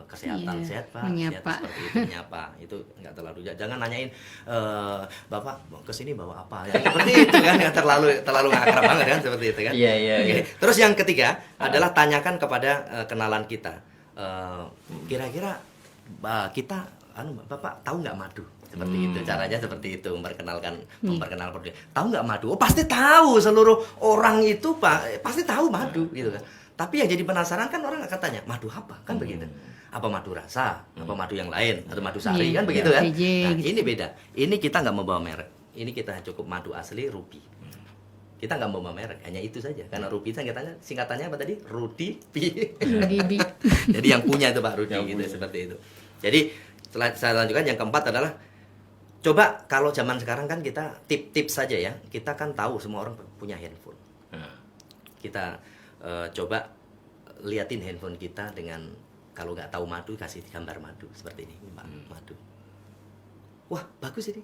kesehatan, Iya, sehat Pak, menyapa. sehat seperti itu, menyapa itu nggak terlalu, jangan nanyain Bapak kesini bawa apa ya, seperti itu kan, nggak terlalu nggak akrab banget kan, seperti itu kan. Iya, iya, Oke. iya. Terus yang ketiga adalah tanyakan kepada kenalan kita, kira-kira kita Bapak tahu nggak madu? Seperti itu caranya, seperti itu memperkenalkan produk. Tahu nggak madu? Oh pasti tahu, seluruh orang itu Pak pasti tahu madu gitu kan. Tapi yang jadi penasaran kan orang akan tanya madu apa kan begitu. Apa madu rasa, apa madu yang lain atau madu sari Iya, kan begitu iya, kan. PJ, Nah, gitu. ini beda. Ini kita nggak membawa merek. Ini kita cukup madu asli ruby. Kita nggak membawa merek, hanya itu saja. Karena ruby singkatannya apa tadi? Rudi Pi. Rudy. Jadi yang punya itu Pak Rudi Yang gitu punya. seperti itu. Jadi setelah saya lanjutkan yang keempat adalah coba kalau zaman sekarang kan kita tips saja ya. Kita kan tahu semua orang punya handphone. Nah, Kita coba liatin handphone kita dengan kalau nggak tahu madu kasih gambar madu seperti ini Pak, madu. Wah bagus ini.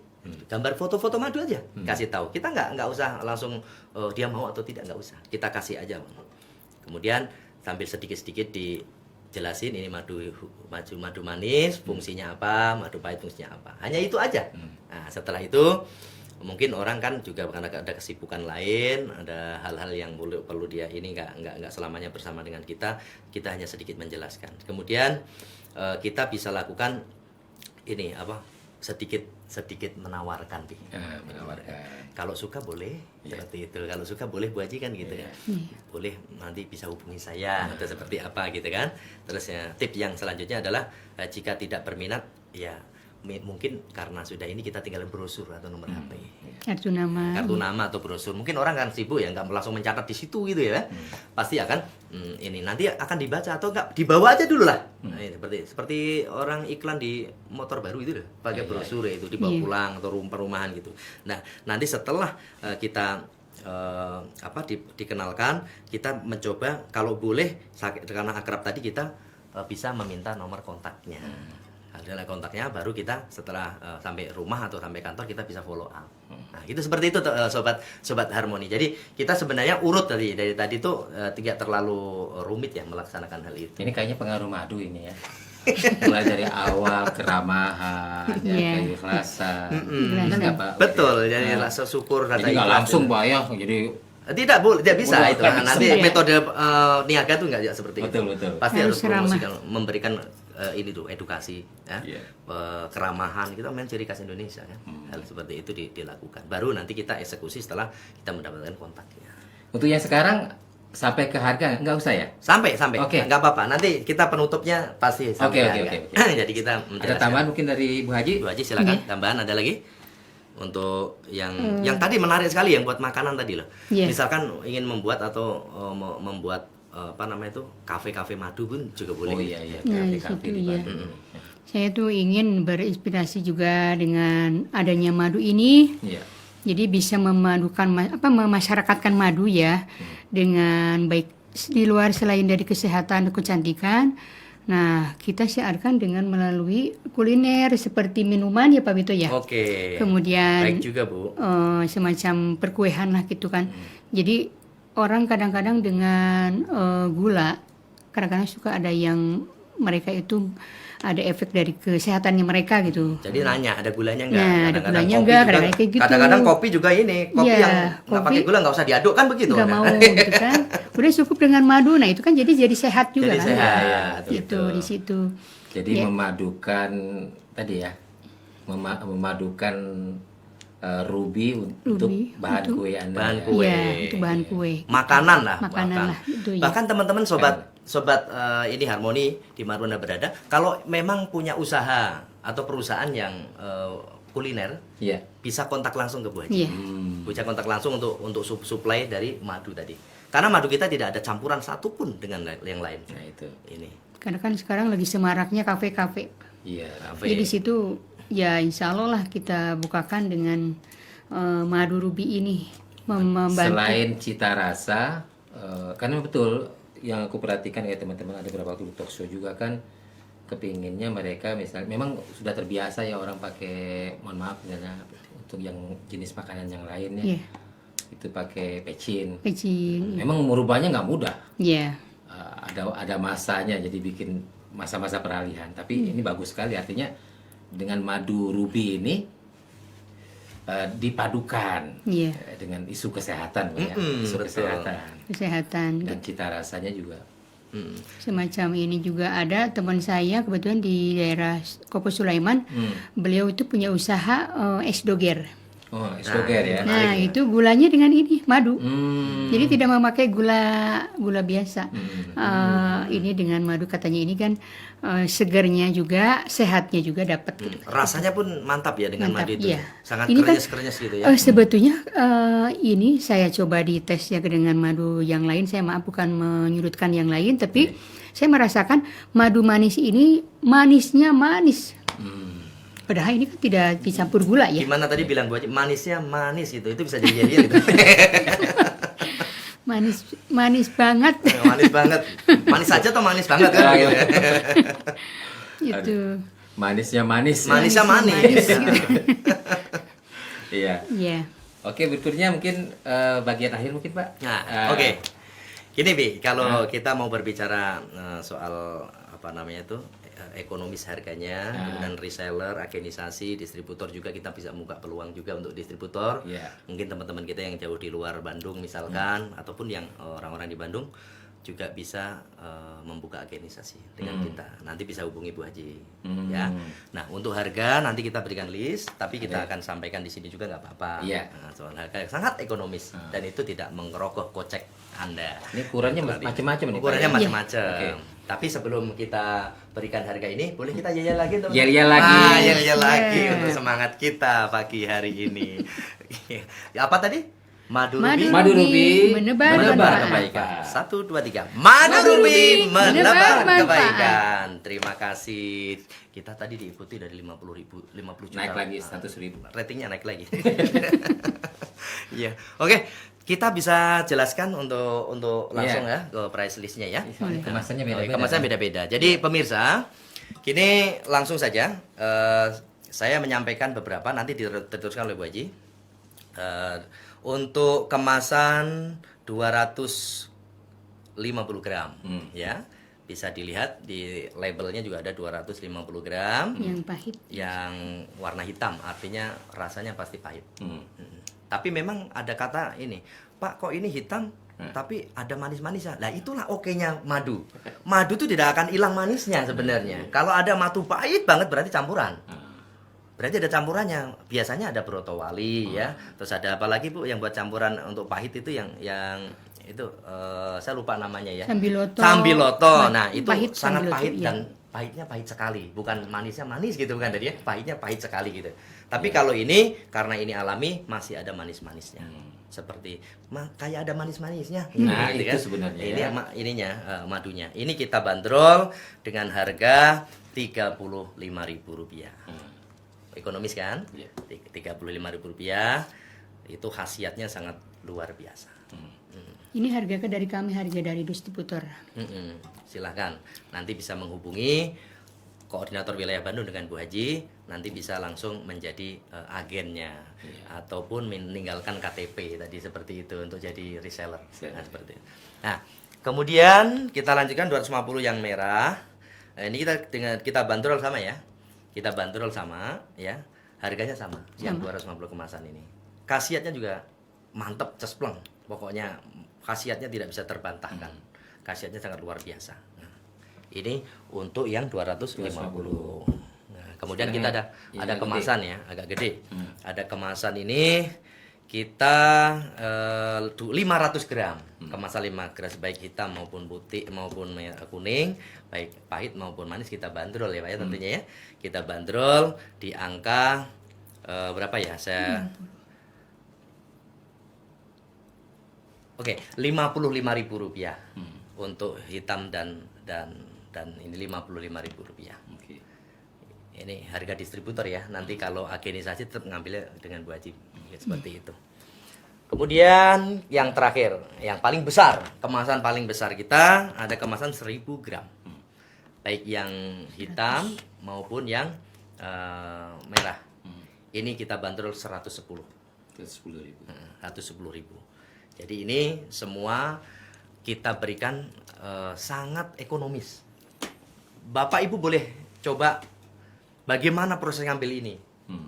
Gambar foto-foto madu aja kasih tahu. Kita nggak usah langsung dia mau atau tidak, nggak usah. Kita kasih aja. Kemudian sambil sedikit-sedikit dijelasin ini madu manis fungsinya apa, madu pahit fungsinya apa. Hanya itu aja. Nah setelah itu mungkin orang kan juga karena ada kesibukan lain, ada hal-hal yang perlu dia ini nggak selamanya bersama dengan kita hanya sedikit menjelaskan. Kemudian kita bisa lakukan ini apa sedikit menawarkan, Pi. Menawarkan. Kalau suka boleh, seperti itu. Kalau suka boleh Bu Haji kan gitu ya. Boleh, nanti bisa hubungi saya atau seperti apa gitu kan. Terus ya, tips yang selanjutnya adalah jika tidak berminat ya mungkin karena sudah ini kita tinggal brosur atau nomor HP. Kartu nama Atau brosur. Mungkin orang kan sibuk ya, nggak langsung mencatat di situ gitu ya. Pasti akan ini nanti akan dibaca atau enggak dibawa aja dulu lah. Nah, ini seperti orang iklan di motor baru itu loh, pakai brosur itu dibawa pulang atau perumahan gitu. Nah, nanti setelah kita dikenalkan, kita mencoba kalau boleh karena akrab tadi kita bisa meminta nomor kontaknya. Adalah kontaknya, baru kita setelah sampai rumah atau sampai kantor kita bisa follow up. Nah, itu seperti itu sobat harmoni. Jadi kita sebenarnya urut dari tadi tuh tidak terlalu rumit ya melaksanakan hal itu. Ini kayaknya pengaruh madu ini ya. Mulai dari awal keramahan, keikhlasan. Benar nggak, Pak? Betul, jadi rasa syukur, rasa jadi nggak ikhlas. langsung bayang, jadi Tidak boleh, tidak bisa itu. Kan Nanti bisa. metode niaga tuh nggak seperti Betul. itu. Pasti harus ramah. promosikan, memberikan ini tuh edukasi, ya, keramahan. Kita main ciri khas Indonesia kan. Hal seperti itu dilakukan. Baru nanti kita eksekusi setelah kita mendapatkan kontaknya. Untuk yang sekarang sampai ke harga nggak usah ya? Sampai, Oke. nggak apa-apa. Nanti kita penutupnya pasti sampai harga. Oke. Jadi kita Ada menjelaskan. tambahan mungkin dari Bu Haji? Bu Haji silakan, tambahan ada lagi? Untuk yang tadi menarik sekali yang buat makanan tadi loh. Misalkan ingin membuat atau membuat apa namanya itu kafe-kafe madu pun juga boleh. Oh iya, Nah, kafe-kafe di di situ, ya. Bandung. Saya tuh ingin berinspirasi juga dengan adanya madu ini. Iya. Jadi bisa memasyarakatkan madu ya dengan baik di luar selain dari kesehatan dan kecantikan. Nah, kita siarkan dengan melalui kuliner seperti minuman ya Pak Bito ya. Oke. Kemudian baik juga Bu. semacam perkuehan lah gitu kan. Jadi orang kadang-kadang dengan gula, kadang-kadang suka ada yang mereka itu ada efek dari kesehatannya mereka gitu. Jadi nanya ada gulanya enggak? Nah, ada Kadang-kadang gulanya kopi enggak, juga- kadang-kadang kayak gitu. Kadang-kadang kopi juga ini, kopi Iya, yang nggak pakai kopi gula nggak usah diaduk kan begitu? Nggak kan? mau gitu kan. Udah cukup dengan madu. Nah, itu kan jadi sehat juga Jadi kan. sehat, ya, Gitu betul. di situ. Jadi Ya. memadukan tadi ya, memadukan ruby untuk bahan untuk kue Anda. bahan ya. kue. Iya, itu bahan kue. Makanan lah. Makanan bahkan. lah, itu ya. Bahkan teman-teman sobat ini harmoni di Marunda berada, kalau memang punya usaha atau perusahaan yang kuliner, Iya. bisa kontak langsung ke Bu Haji. Iya. Bisa kontak langsung untuk supply dari madu tadi. Karena madu kita tidak ada campuran satupun dengan yang lain. Nah itu. Ini. Karena kan sekarang lagi semaraknya kafe-kafe. Iya. Kafe. Jadi di situ ya insya Allah lah kita bukakan dengan madu ruby ini membantu. Selain cita rasa, karena betul yang aku perhatikan ya teman-teman, ada beberapa talk show juga kan kepinginnya mereka misalnya memang sudah terbiasa ya orang pakai, mohon maaf misalnya untuk yang jenis makanan yang lain ya, Iya. itu pakai pecin. Pecin. Memang merubahnya nggak mudah. Iya. Ada masanya, jadi bikin masa-masa peralihan. Tapi ini bagus sekali, artinya dengan madu ruby ini dipadukan Iya. dengan isu kesehatan, Bu, ya, isu betul. kesehatan Kesehatan. dan cita rasanya juga. Semacam ini juga ada teman saya kebetulan di daerah Kopo Sulaiman. Beliau itu punya usaha es doger. Oh, isoger ya. Nah, itu gulanya dengan ini madu. Hmm. Jadi tidak memakai gula biasa. Ini dengan madu katanya ini kan segernya juga, sehatnya juga dapat gitu. Rasanya pun mantap ya dengan Mantap, madu itu. iya. Sangat Ini kan, krenyes gitu ya. Sebetulnya ini saya coba dites ya dengan madu yang lain. Saya maaf bukan menyudutkan yang lain, tapi saya merasakan madu manis ini manisnya manis. Padahal ini kan tidak dicampur gula ya. Gimana tadi bilang Bu Haji, manisnya manis gitu. Itu bisa jadi gitu. Manis banget. Manis banget. Manis aja atau manis banget kan gitu ya. Itu. Manisnya manis. Manisnya manis. Iya. Iya. Oke, berikutnya mungkin bagian akhir mungkin, Pak. Nah, oke. Gini Bi, kalau kita mau berbicara soal apa namanya itu ekonomis harganya, kemudian reseller, agenisasi, distributor juga kita bisa buka peluang juga untuk distributor. Iya. Mungkin teman-teman kita yang jauh di luar Bandung misalkan, ataupun yang orang-orang di Bandung, juga bisa membuka agenisasi dengan kita. Nanti bisa hubungi Bu Haji, ya. Nah, untuk harga nanti kita berikan list, tapi kita akan sampaikan di sini juga nggak apa-apa. Iya. Nah, soal harga yang sangat ekonomis dan itu tidak mengerogoh kocek Anda. Ini ukurannya macam-macam nih. Ukurannya Pak, ya? macam-macam. Oke. Tapi sebelum kita berikan harga ini, boleh kita yel lagi teman? Yel-yel lagi. Yel lagi Iya. untuk semangat kita pagi hari ini. Ya, apa tadi? Madu Madu Ruby Ruby menebar Menebar manfaat. kebaikan. 1, 2, 3. Madu Ruby menebar manfaat. kebaikan. Terima kasih. Kita tadi diikuti dari 50 juta. Naik lagi 100.000. Ratingnya naik lagi. Iya. Oke, kita bisa jelaskan untuk langsung ya ke price listnya ya. Kemasannya beda-beda. Kemasannya beda-beda. Jadi pemirsa, kini langsung saja saya menyampaikan beberapa, nanti diteruskan oleh Bu Haji. Untuk kemasan 250 gram, ya. Bisa dilihat di labelnya juga ada 250 gram. Yang pahit. Yang warna hitam, artinya rasanya pasti pahit. Tapi memang ada kata ini, Pak, kok ini hitam tapi ada manis-manisnya. Nah, itulah oke-nya madu. Madu itu tidak akan hilang manisnya sebenarnya. Kalau ada madu pahit banget berarti campuran. Berarti ada campurannya. Biasanya ada brotowali ya. Terus ada apa lagi Bu yang buat campuran untuk pahit itu yang itu saya lupa namanya ya. Sambiloto. Sambiloto. Nah, itu Pahit sangat sambiloto, pahit iya. dan pahitnya pahit sekali. Bukan manisnya manis gitu bukan tadi ya. Pahitnya pahit sekali gitu. Tapi kalau ini karena ini alami masih ada manis-manisnya. Seperti kayak ada manis-manisnya. Nah, Gitu itu kan. sebenarnya Ini ya. ininya madunya. Ini kita bandrol dengan harga Rp35.000. Ekonomis kan? Iya. Rp35.000 itu khasiatnya sangat luar biasa. Ini harga dari kami, harga dari distributor. Silahkan nanti bisa menghubungi koordinator wilayah Bandung dengan Bu Haji, nanti bisa langsung menjadi agennya ataupun meninggalkan KTP tadi seperti itu untuk jadi reseller. Nah, seperti itu. Nah, kemudian kita lanjutkan 250 yang merah. Nah, ini kita bandrol sama ya. Kita bandrol sama ya. Harganya sama, yang 250 kemasan ini. Khasiatnya juga mantep cespleng. Pokoknya khasiatnya tidak bisa terbantahkan. Khasiatnya sangat luar biasa. Nah, ini untuk yang 250. Nah, kemudian kita ada kemasan ya, agak gede. Ada kemasan ini kita 500 gram. Kemasan 5 gram baik hitam maupun putih maupun kuning, baik pahit maupun manis kita bandrol ya Pak ya tentunya ya. Kita bandrol di angka berapa ya? Oke, Rp55.000 untuk hitam dan ini Rp55.000. Oke. Ini harga distributor ya. Nanti kalau agenisasi tetap ngambilnya dengan Bu Haji. Ya, seperti itu. Kemudian yang terakhir, yang paling besar, kemasan paling besar kita ada kemasan 1000 gram. Baik yang hitam maupun yang merah. Ini kita bandrol 110. 110.000. 110.000. Jadi ini semua kita berikan sangat ekonomis. Bapak Ibu boleh coba bagaimana proses ngambil ini.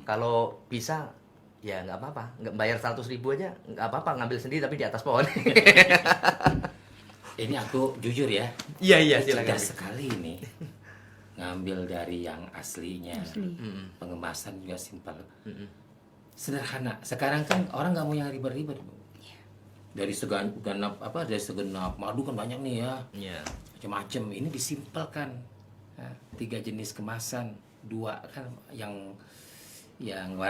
Kalau bisa ya nggak apa-apa, nggak bayar 100.000 aja nggak apa-apa, ngambil sendiri tapi di atas pohon. Ini aku jujur ya. Iya Cerdas silakan. sekali ini. Ngambil dari yang aslinya. Pengemasan juga simpel. Sederhana. Sekarang kan orang nggak mau yang ribet-ribet, Bu. Dari segenap madu kan banyak nih ya. Iya. Macam-macam. Ini disimpelkan. Nah, 3 jenis kemasan, 2 kan yang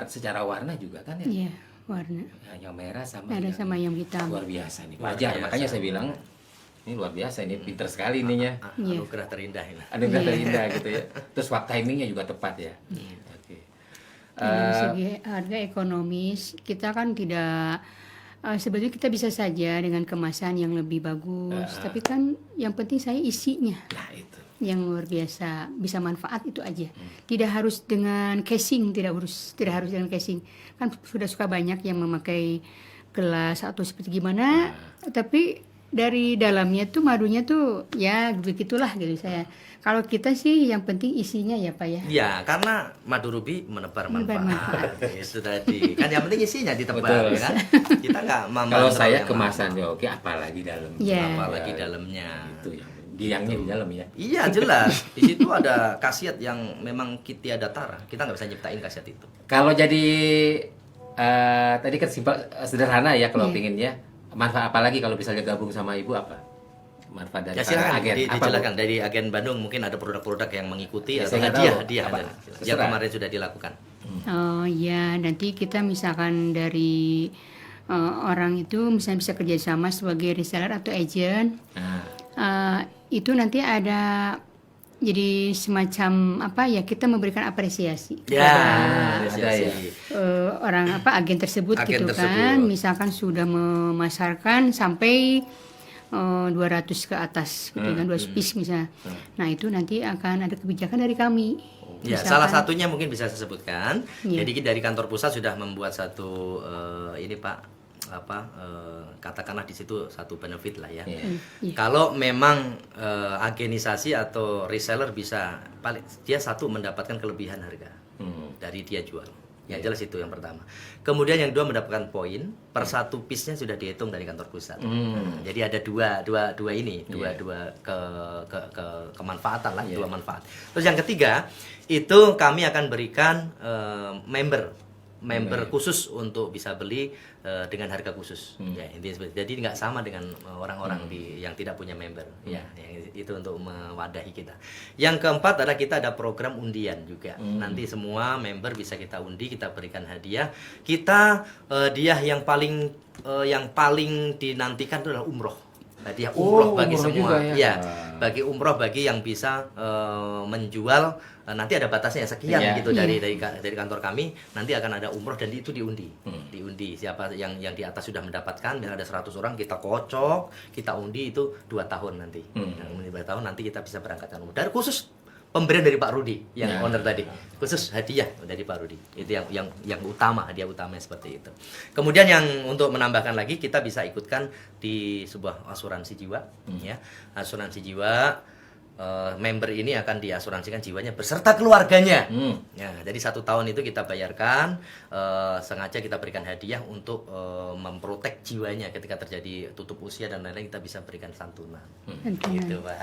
secara warna juga kan ya. Iya, warna. Nah, yang merah sama Ada sama yang hitam. luar biasa nih. Luar Wajar, biasa. makanya saya bilang ini luar biasa, ini pinter sekali ininya. Iya. Anugerah terindah ini. Ada yang terindah gitu ya. Terus waktu timingnya juga tepat ya. Oke. Dari segi harga ekonomis, kita kan tidak sebetulnya kita bisa saja dengan kemasan yang lebih bagus, tapi kan yang penting saya isinya Nah itu. yang luar biasa, bisa manfaat itu aja. Tidak harus dengan casing, tidak harus dengan casing. Kan sudah suka banyak yang memakai gelas atau seperti gimana, tapi dari dalamnya tuh madunya tuh ya begitulah gitu saya. Kalau kita sih yang penting isinya ya Pak ya. Ya, karena madu rubi menebar Menebar manfaat. Itu tadi. Kan yang penting isinya ditebar, Betul. ya kan? Kita nggak Kalau saya kemasannya oke, apalagi dalam. Iya. apalagi dalamnya. Itu yang biangnya di dalam ya. Iya, jelas. Di situ ada khasiat yang memang tiada tara. Kita nggak bisa nyiptain khasiat itu. Kalau jadi tadi kan simpel sederhana ya kalau Iya. pinginnya. Manfaat apa lagi kalau misalnya gabung sama ibu apa? Manfaat dari Ya para silakan, agen. Apa, Bu? dijelaskan dari agen Bandung mungkin ada produk-produk yang mengikuti Ya, atau saya nggak hadiah tahu. Apa? ada. Yang Terserah. kemarin sudah dilakukan. Oh ya, nanti kita misalkan dari orang itu misalnya bisa kerjasama sebagai reseller atau agent, Nah, itu nanti ada jadi semacam apa ya, kita memberikan apresiasi Ya, ada ya. orang apa agen tersebut Agen gitu tersebut. kan, misalkan sudah memasarkan sampai 200 ke atas gitu kan, 200 piece misalnya. Nah itu nanti akan ada kebijakan dari kami. Ya, Misalkan- salah satunya mungkin bisa saya sebutkan. Iya. Jadi dari kantor pusat sudah membuat satu ini Pak katakanlah di situ satu benefit lah ya. Iya. Iya. Kalau memang agenisasi atau reseller bisa paling dia satu mendapatkan kelebihan harga dari dia jual. Ya jelas itu yang pertama. Kemudian yang kedua mendapatkan poin per satu piece-nya sudah dihitung dari kantor pusat. Jadi ada dua ini, dua kemanfaatan lah, dua manfaat. Terus yang ketiga itu kami akan berikan member khusus untuk bisa beli dengan harga khusus. Ya intinya seperti itu. Jadi nggak sama dengan orang-orang yang tidak punya member. Ya itu untuk mewadahi kita. Yang keempat adalah kita ada program undian juga. Nanti semua member bisa kita undi, kita berikan hadiah. Kita hadiah yang paling dinantikan itu adalah umroh. Hadiah umroh bagi umroh semua. juga ya. Ya, bagi umroh bagi yang bisa menjual, nanti ada batasnya sekian Iya. gitu dari kantor kami, nanti akan ada umroh dan itu diundi. Diundi siapa yang di atas sudah mendapatkan, dan ada 100 orang kita kocok, kita undi itu 2 tahun nanti. Nah, 2 tahun nanti kita bisa berangkatkan umroh. Dari khusus pemberian dari Pak Rudi yang Ya. owner tadi, khusus hadiah dari Pak Rudi. Itu yang utama, hadiah utamanya seperti itu. Kemudian yang untuk menambahkan lagi, kita bisa ikutkan di sebuah asuransi jiwa, ya. Asuransi jiwa, member ini akan diasuransikan jiwanya beserta keluarganya. Ya, jadi 1 tahun itu kita bayarkan, sengaja kita berikan hadiah untuk memprotek jiwanya ketika terjadi tutup usia dan lain-lain, kita bisa berikan santunan. Santunan. Gitu, Pak.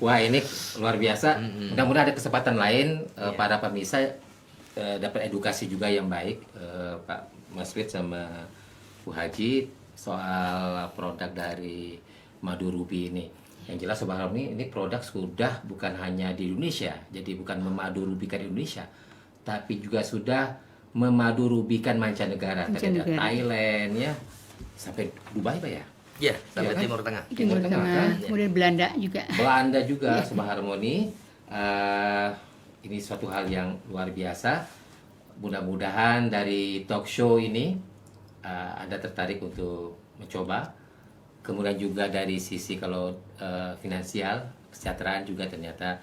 Wah ini luar biasa. Mudah-mudahan ada kesempatan lain Iya. para pemirsa dapat edukasi juga yang baik, Pak Mas Wid sama Bu Haji soal produk dari madu rubi ini. Yang jelas Sobat Harmoni, ini produk sudah bukan hanya di Indonesia, jadi bukan memadu rubikan Indonesia, tapi juga sudah memadu rubikan mancanegara. Tadi ada Mancanegara. Thailand ya, sampai Dubai Pak ya. Ya, sampai Iya kan? Timur Tengah. Timur Tengah, Tengah, kan? kemudian Belanda juga. Belanda juga Sobat Harmoni. Ini suatu hal yang luar biasa. Mudah-mudahan dari talk show ini Anda tertarik untuk mencoba. Kemudian juga dari sisi kalau finansial, kesejahteraan juga ternyata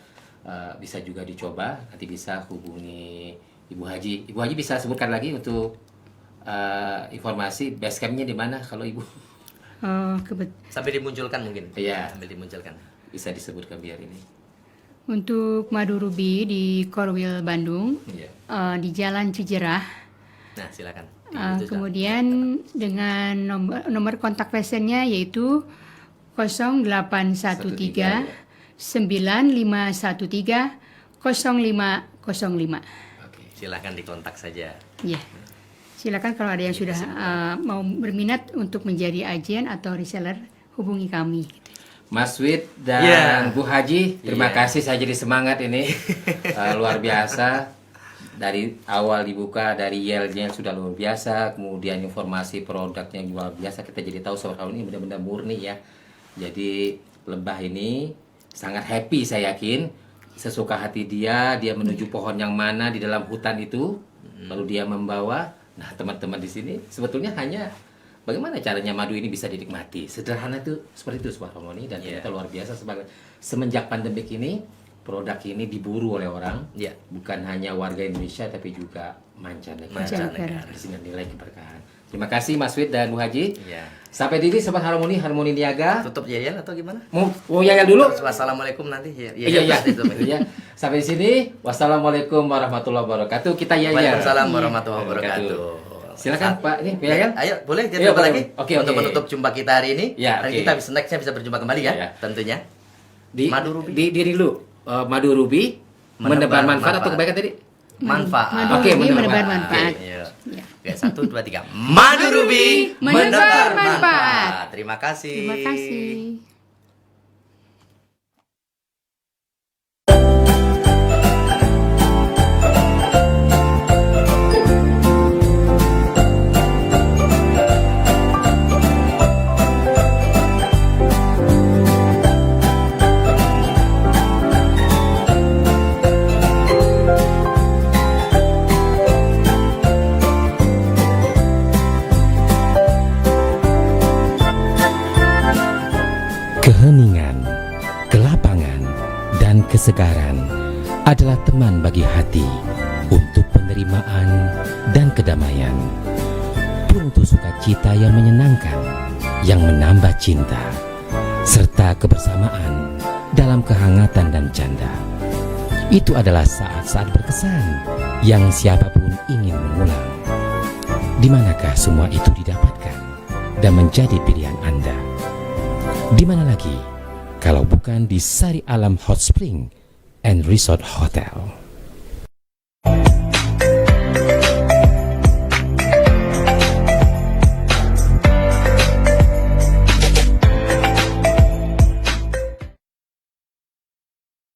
bisa juga dicoba. Nanti bisa hubungi Ibu Haji. Ibu Haji bisa sebutkan lagi untuk informasi base campnya di mana kalau Ibu Oh, Sampai dimunculkan mungkin. Iya. Sampai dimunculkan. bisa disebutkan biar ini. Untuk madu rubi di Korwil Bandung, Iya. di Jalan Cijerah. Nah, silakan. Itu Kemudian dengan nomor kontak personnya yaitu 0813 9513 0505. Oke. silakan dikontak saja. Ya, silakan kalau ada yang sudah mau berminat untuk menjadi agen atau reseller, hubungi kami. Mas Wid dan Yeah. Bu Haji, terima Yeah. kasih saya jadi semangat ini. Luar biasa. Dari awal dibuka dari yel-nya sudah luar biasa, kemudian informasi produknya luar biasa, kita jadi tahu soal ini benar-benar murni ya. Jadi lebah ini sangat happy saya yakin, sesuka hati dia menuju pohon yang mana di dalam hutan itu, lalu dia membawa. Nah teman-teman di sini sebetulnya hanya bagaimana caranya madu ini bisa dinikmati. Sederhana itu seperti itu Sobat Harmoni, dan ternyata luar biasa semenjak pandemik ini produk ini diburu oleh orang, bukan hanya warga Indonesia tapi juga mancanegara. Mancanegara. Di sini nilai keberkahan. Terima kasih Mas Wid dan Bu Haji. Iya. Sampai di sini Sobat Harmoni Niaga. Tutup Yayal atau gimana? Mau Yayal dulu? Terus wassalamualaikum nanti. Iya. Sampai di sini. Wassalamualaikum warahmatullahi wabarakatuh. Kita Yayal. Waalaikumsalam warahmatullahi wabarakatuh. Silakan Pak, ini Yayal. Ayo, boleh kita Iya, coba boleh. lagi Oke. untuk menutup jumpa kita hari ini. Ya, Dan oke. kita nextnya bisa berjumpa kembali ya, Ya. tentunya. Madu Ruby. Diri dulu. Madu Ruby menebar manfaat atau kebaikan tadi? Manfaat. Madu Oke, Ruby menebar menebar manfaat. manfaat. Iya. Ya. Oke, 1, 2, 3. Madu Ruby Menebar manfaat. Terima kasih. Terima kasih. Keheningan, kelapangan, dan kesegaran adalah teman bagi hati untuk penerimaan dan kedamaian. Pun untuk sukacita yang menyenangkan, yang menambah cinta, serta kebersamaan dalam kehangatan dan canda. Itu adalah saat-saat berkesan yang siapapun ingin mengulang. Di manakah semua itu didapatkan dan menjadi pilihan Anda? Di mana lagi kalau bukan di Sari Alam Hot Spring and Resort Hotel?